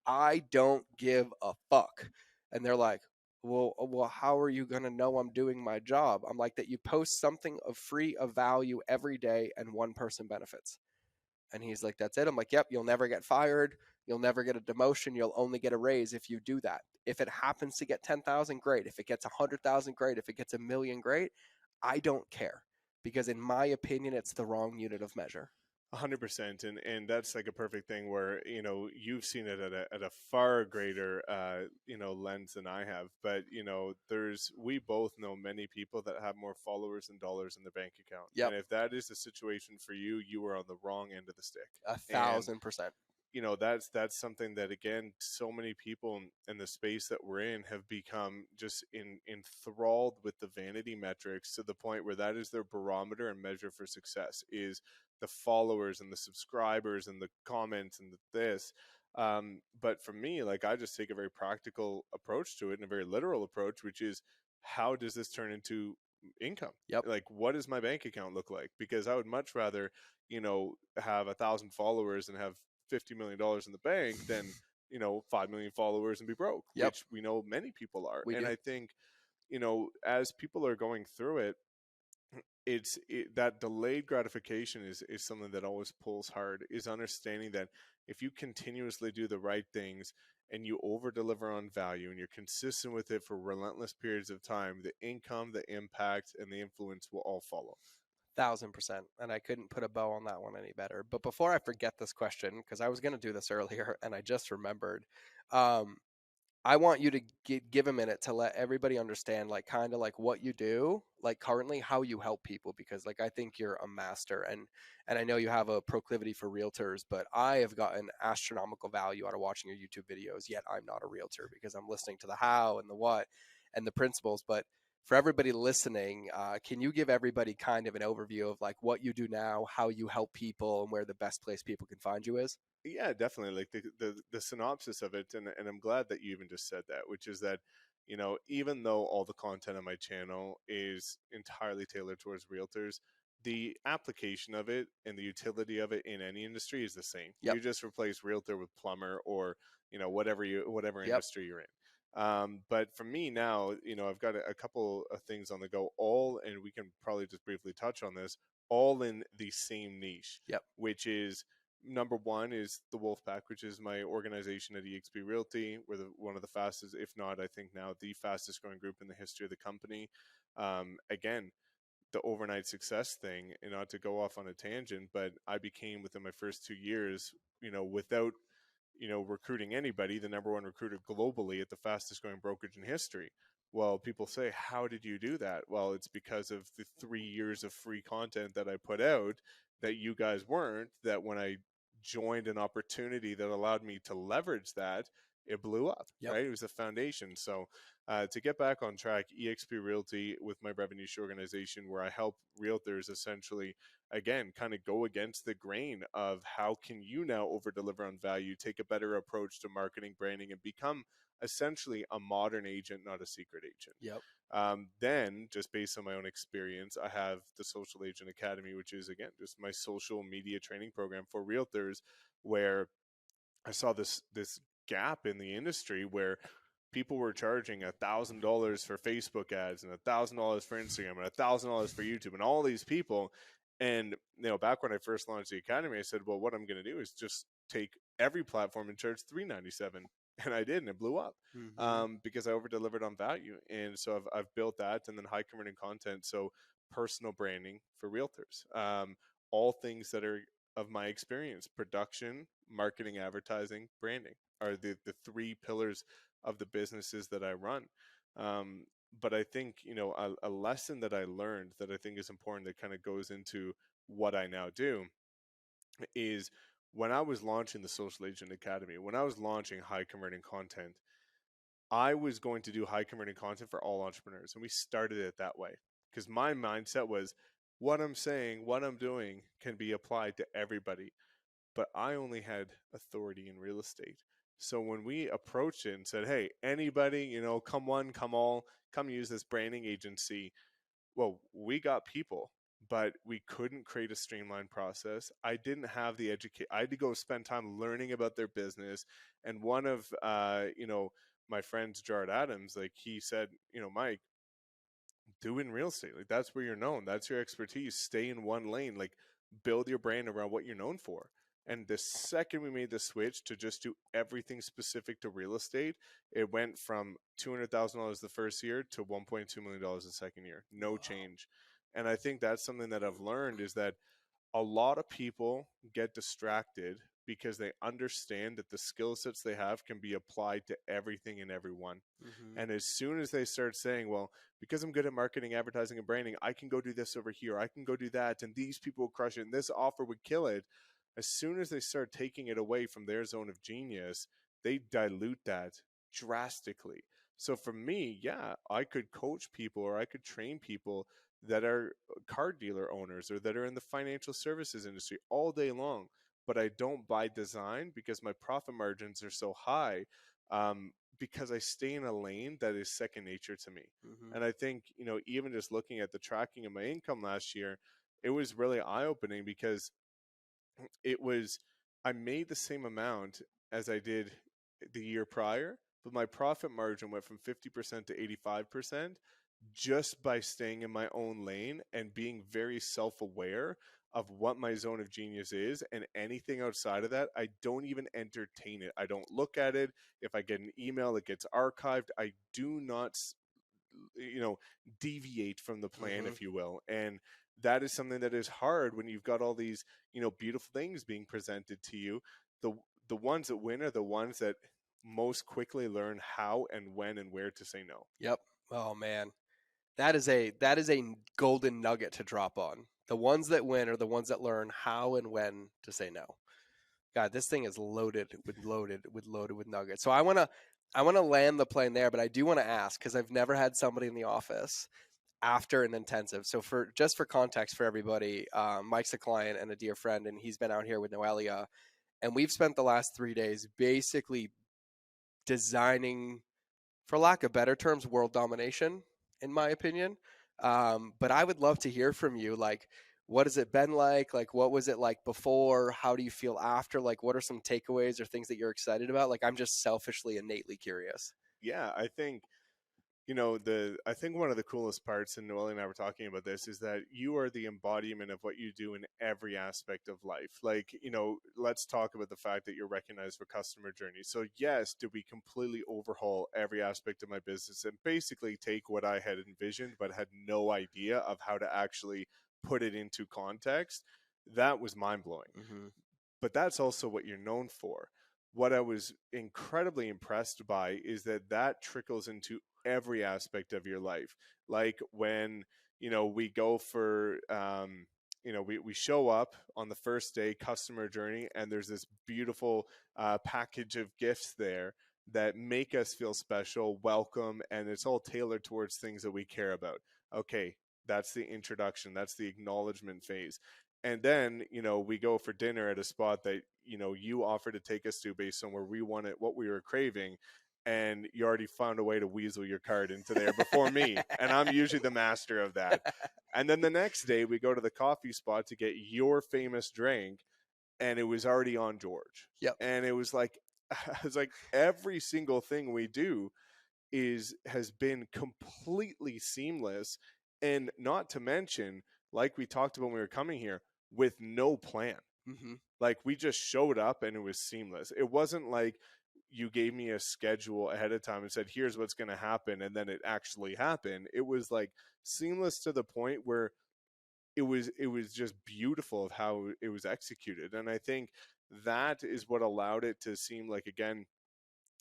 I don't give a fuck. And they're like, well, how are you going to know I'm doing my job? I'm like, that you post something of free, of value every day, and one person benefits. And he's like, that's it. I'm like, yep, you'll never get fired. You'll never get a demotion. You'll only get a raise if you do that. If it happens to get 10,000, great. If it gets 100,000, great. If it gets 1,000,000, great. I don't care, because in my opinion, it's the wrong unit of measure. 100%, and that's like a perfect thing where you've seen it at a far greater lens than I have. But we both know many people that have more followers than dollars in their bank account. Yep. And if that is the situation for you, you are on the wrong end of the stick. 1,000%. That's something that, again, so many people in the space that we're in have become just enthralled with the vanity metrics, to the point where that is their barometer and measure for success, is the followers and the subscribers and the comments and this. But for me, like, I just take a very practical approach to it, and a very literal approach, which is, how does this turn into income? Yep. Like, what does my bank account look like? Because I would much rather have 1,000 followers and have $50 million in the bank than 5 million followers and be broke. Yep. Which we know many people are. We and do. I think as people are going through it, that delayed gratification is something that always pulls hard, is understanding that if you continuously do the right things and you over deliver on value, and you're consistent with it for relentless periods of time, the income, the impact, and the influence will all follow. 1,000%. And I couldn't put a bow on that one any better. But before I forget this question, because I was going to do this earlier and I just remembered, I want you to give a minute to let everybody understand, like, kind of like what you do, like currently, how you help people, because like I think you're a master, and I know you have a proclivity for realtors, but I have gotten astronomical value out of watching your YouTube videos. Yet I'm not a realtor because I'm listening to the how and the what and the principles. But for everybody listening, can you give everybody kind of an overview of like what you do now, how you help people, and where the best place people can find you is? Yeah, definitely. Like the synopsis of it, and I'm glad that you even just said that, which is that, even though all the content on my channel is entirely tailored towards realtors, the application of it and the utility of it in any industry is the same. Yep. You just replace realtor with plumber, or whatever Yep. industry you're in. But for me now, I've got a couple of things on the go, all, and we can probably just briefly touch on this, all in the same niche, Yep. which is, number one is the Wolfpack, which is my organization at EXP Realty. We're one of the fastest, if not, I think now the fastest growing group in the history of the company. Again, the overnight success thing, and not to go off on a tangent, but I became, within my first 2 years, without recruiting anybody, the number one recruiter globally at the fastest growing brokerage in history. Well, people say, how did you do that? Well, it's because of the 3 years of free content that I put out that you guys weren't, that when I joined an opportunity that allowed me to leverage that, it blew up, Yep. right? It was a foundation. So to get back on track, EXP Realty, with my revenue share organization, where I help realtors essentially, again, kind of go against the grain of how can you now over deliver on value, take a better approach to marketing, branding, and become essentially a modern agent, not a secret agent. Yep. Then, just based on my own experience, I have the Social Agent Academy, which is, again, just my social media training program for realtors, where I saw this gap in the industry where people were charging $1,000 for Facebook ads and $1,000 for Instagram and $1,000 for YouTube, and all these people. And back when I first launched the academy, I said, well, what I'm going to do is just take every platform and charge $397, and I did, and it blew up, Mm-hmm. because I over delivered on value. And so I've built that, and then high converting content, so personal branding for realtors, all things that are of my experience: production, marketing, advertising, branding are the three pillars of the businesses that I run. Um, but I think, a lesson that I learned that I think is important, that kind of goes into what I now do, is when I was launching the Social Agent Academy, when I was launching high converting content, I was going to do high converting content for all entrepreneurs. And we started it that way because my mindset was, what I'm saying, what I'm doing can be applied to everybody. But I only had authority in real estate. So when we approached it and said, hey, anybody, come one, come all, come use this branding agency, well, we got people, but we couldn't create a streamlined process. I didn't have the educate. I had to go spend time learning about their business. And one of, my friends, Gerard Adams, like, he said, Mike, do in real estate. Like, that's where you're known. That's your expertise. Stay in one lane. Like, build your brand around what you're known for. And the second we made the switch to just do everything specific to real estate, it went from $200,000 the first year to $1.2 million the second year. No Wow. change. And I think that's something that I've learned, is that a lot of people get distracted because they understand that the skill sets they have can be applied to everything and everyone. Mm-hmm. And as soon as they start saying, well, because I'm good at marketing, advertising, and branding, I can go do this over here, I can go do that, and these people will crush it, and this offer would kill it. As soon as they start taking it away from their zone of genius, they dilute that drastically. So for me, yeah, I could coach people, or I could train people that are car dealer owners, or that are in the financial services industry all day long. But I don't, by design, because my profit margins are so high, because I stay in a lane that is second nature to me. Mm-hmm. And I think, even just looking at the tracking of my income last year, it was really eye opening, because it was, I made the same amount as I did the year prior, but my profit margin went from 50% to 85%, just by staying in my own lane and being very self-aware of what my zone of genius is. And anything outside of that, I don't even entertain it. I don't look at it. If I get an email, it gets archived. I do not, you know, deviate from the plan, Mm-hmm. if you will. And that is something that is hard when you've got all these, beautiful things being presented to you. The the ones that win are the ones that most quickly learn how and when and where to say no. Yep. Oh man, that is a golden nugget to drop on. The ones that win are the ones that learn how and when to say no. God, this thing is loaded with nuggets. So I wanna land the plane there, but I do want to ask because I've never had somebody in the office after an intensive. So for context for everybody, Mike's a client and a dear friend, and he's been out here with Noelia, and we've spent the last 3 days basically designing, for lack of better terms, world domination, in my opinion. But I would love to hear from you. Like, what has it been like? Like, what was it like before? How do you feel after? Like, what are some takeaways or things that you're excited about? Like, I'm just selfishly, innately curious. Yeah, I think I think one of the coolest parts, and Noelle and I were talking about this, is that you are the embodiment of what you do in every aspect of life. Like, let's talk about the fact that you're recognized for customer journey. So yes, did we completely overhaul every aspect of my business and basically take what I had envisioned but had no idea of how to actually put it into context? That was mind blowing. Mm-hmm. But that's also what you're known for. What I was incredibly impressed by is that that trickles into every aspect of your life. Like when, we go for, we show up on the first day, customer journey, and there's this beautiful package of gifts there that make us feel special, welcome, and it's all tailored towards things that we care about. Okay, that's the introduction, that's the acknowledgement phase. And then we go for dinner at a spot that you offer to take us to based on where we wanted, what we were craving, and you already found a way to weasel your card into there before me, and I'm usually the master of that. And then the next day we go to the coffee spot to get your famous drink, and it was already on George. Yep. And it was like it's like every single thing we do has been completely seamless, and not to mention, like we talked about when we were coming here, with no plan. Mm-hmm. Like we just showed up and it was seamless. It wasn't like you gave me a schedule ahead of time and said, here's what's going to happen, and then it actually happened. It was like seamless to the point where it was just beautiful of how it was executed. And I think that is what allowed it to seem like, again,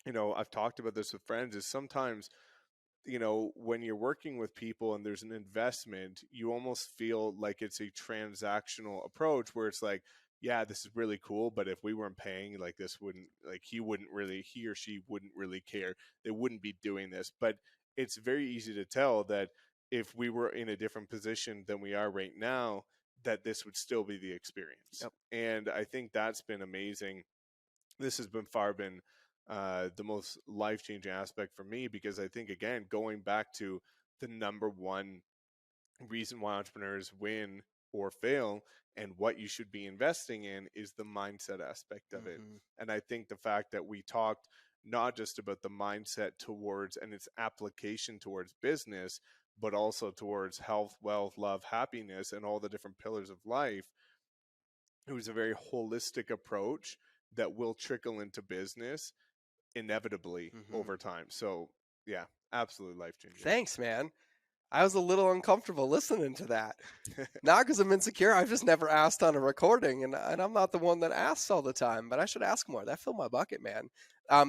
I've talked about this with friends, is sometimes when you're working with people and there's an investment, you almost feel like it's a transactional approach where it's like, yeah, this is really cool, but if we weren't paying, like, this wouldn't, like, he or she wouldn't really care. They wouldn't be doing this. But it's very easy to tell that if we were in a different position than we are right now, that this would still be the experience. Yep. And I think that's been amazing. This has been the most life changing aspect for me, because I think, again, going back to the number one reason why entrepreneurs win or fail and what you should be investing in is the mindset aspect of it. Mm-hmm. And I think the fact that we talked not just about the mindset towards and its application towards business, but also towards health, wealth, love, happiness, and all the different pillars of life, it was a very holistic approach that will trickle into business inevitably Mm-hmm. over time. So yeah, absolutely life changing. Thanks, man. I was a little uncomfortable listening to that. Not because I'm insecure. I've just never asked on a recording, and I'm not the one that asks all the time, but I should ask more. That filled my bucket, man.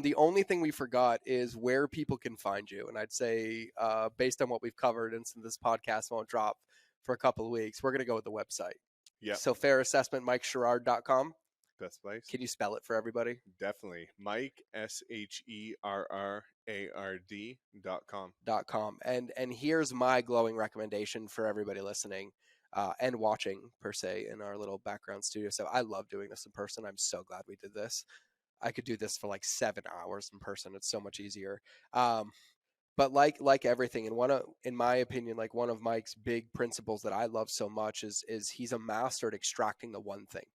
The only thing we forgot is where people can find you. And I'd say, based on what we've covered, and since this podcast won't drop for a couple of weeks, we're going to go with the website. Yeah. So fair assessment, MikeSherard.com. Best place. Can you spell it for everybody? Definitely. Mike, SHERRARD.com. .com. And here's my glowing recommendation for everybody listening and watching, per se, in our little background studio. So I love doing this in person. I'm so glad we did this. I could do this for like 7 hours in person. It's so much easier. But like everything, and in my opinion, like one of Mike's big principles that I love so much is he's a master at extracting the one thing.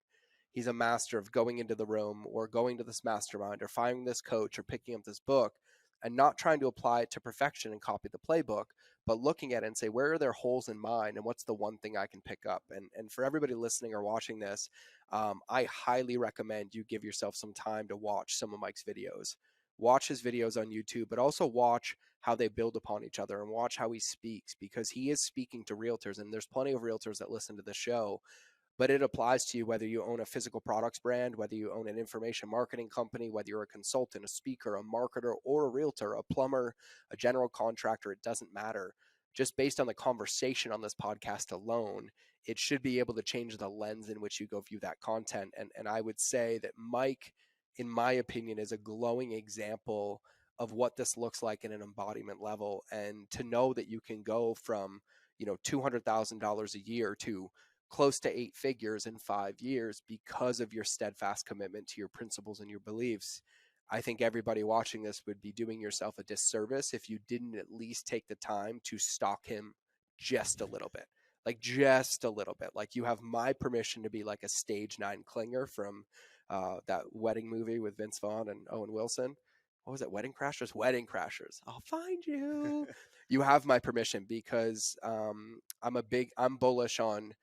He's a master of going into the room or going to this mastermind or finding this coach or picking up this book and not trying to apply it to perfection and copy the playbook, but looking at it and say, where are there holes in mine and what's the one thing I can pick up? And for everybody listening or watching this, I highly recommend you give yourself some time to watch some of Mike's videos. Watch his videos on YouTube, but also watch how they build upon each other and watch how he speaks, because he is speaking to realtors, and there's plenty of realtors that listen to the show. but it applies to you whether you own a physical products brand, whether you own an information marketing company, whether you're a consultant, a speaker, a marketer, or a realtor, a plumber, a general contractor. It doesn't matter. Just based on the conversation on this podcast alone, it should be able to change the lens in which you go view that content. And I would say that Mike, in my opinion, is a glowing example of what this looks like in an embodiment level. And to know that you can go from, $200,000 a year to close to 8 figures in 5 years because of your steadfast commitment to your principles and your beliefs. I think everybody watching this would be doing yourself a disservice if you didn't at least take the time to stalk him just a little bit. Like just a little bit. Like you have my permission to be like a stage 9 clinger from that wedding movie with Vince Vaughn and Owen Wilson. What was it? Wedding Crashers? Wedding Crashers. I'll find you. You have my permission because I'm bullish on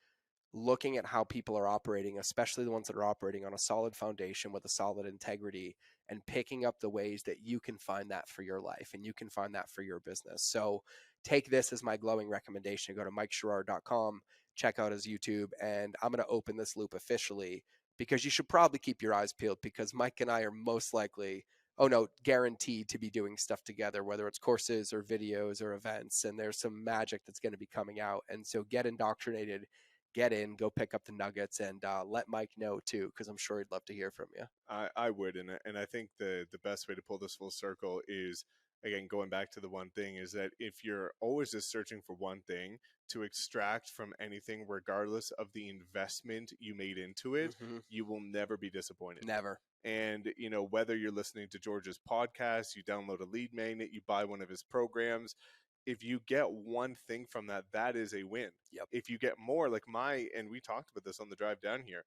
looking at how people are operating, especially the ones that are operating on a solid foundation with a solid integrity, and picking up the ways that you can find that for your life and you can find that for your business. So take this as my glowing recommendation. Go to MikeSherard.com, check out his YouTube, and I'm going to open this loop officially because you should probably keep your eyes peeled because Mike and I are most likely, oh no, guaranteed to be doing stuff together, whether it's courses or videos or events. And there's some magic that's going to be coming out. And so get indoctrinated, get in, go pick up the nuggets, and let Mike know too, because I'm sure he'd love to hear from you. I would, and I think the best way to pull this full circle is, again, going back to the one thing, is that if you're always just searching for one thing to extract from anything, regardless of the investment you made into it, you will never be disappointed. Never. And whether you're listening to George's podcast, you download a lead magnet, you buy one of his programs, if you get one thing from that, that is a win. Yep. If you get more, like and we talked about this on the drive down here,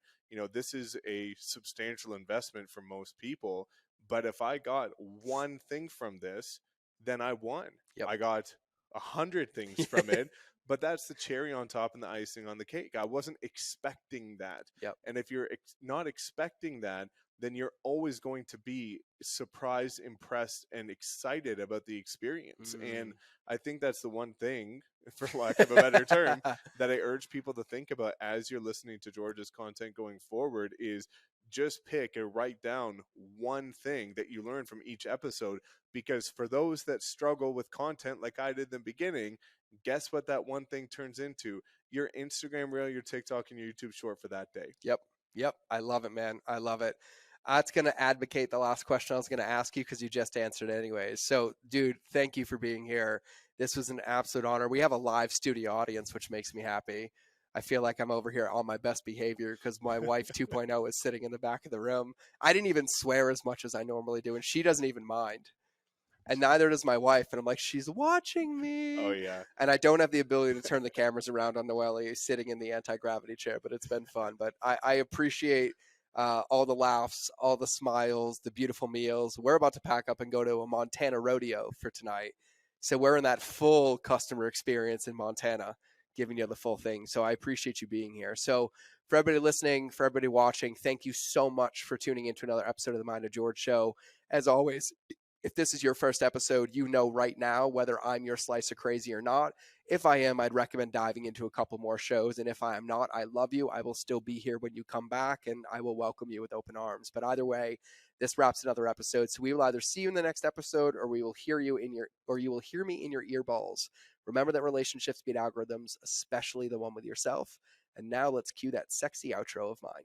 this is a substantial investment for most people. But if I got one thing from this, then I won. Yep. I got 100 things from it, but that's the cherry on top and the icing on the cake. I wasn't expecting that. Yep. And if you're not expecting that, then you're always going to be surprised, impressed, and excited about the experience. And I think that's the one thing, for lack of a better term, that I urge people to think about as you're listening to George's content going forward is just pick and write down one thing that you learn from each episode. Because for those that struggle with content like I did in the beginning, guess what that one thing turns into? Your Instagram reel, your TikTok, and your YouTube short for that day. Yep. I love it, man. I love it. That's going to advocate the last question I was going to ask you because you just answered it anyways. So, dude, thank you for being here. This was an absolute honor. We have a live studio audience, which makes me happy. I feel like I'm over here on my best behavior because my wife 2.0 is sitting in the back of the room. I didn't even swear as much as I normally do, and she doesn't even mind. And neither does my wife. And I'm like, she's watching me. Oh, yeah. And I don't have the ability to turn the cameras around on Noelle sitting in the anti-gravity chair, but it's been fun. But I appreciate all the laughs, all the smiles, the beautiful meals. We're about to pack up and go to a Montana rodeo for tonight. So we're in that full customer experience in Montana, giving you the full thing. So I appreciate you being here. So for everybody listening, for everybody watching, thank you so much for tuning into another episode of the Mind of George show. As always, if this is your first episode, you know right now whether I'm your slice of crazy or not. If I am, I'd recommend diving into a couple more shows. And if I am not, I love you. I will still be here when you come back, and I will welcome you with open arms. But either way, this wraps another episode. So we will either see you in the next episode, or you will hear me in your earballs. Remember that relationships beat algorithms, especially the one with yourself. And now let's cue that sexy outro of mine.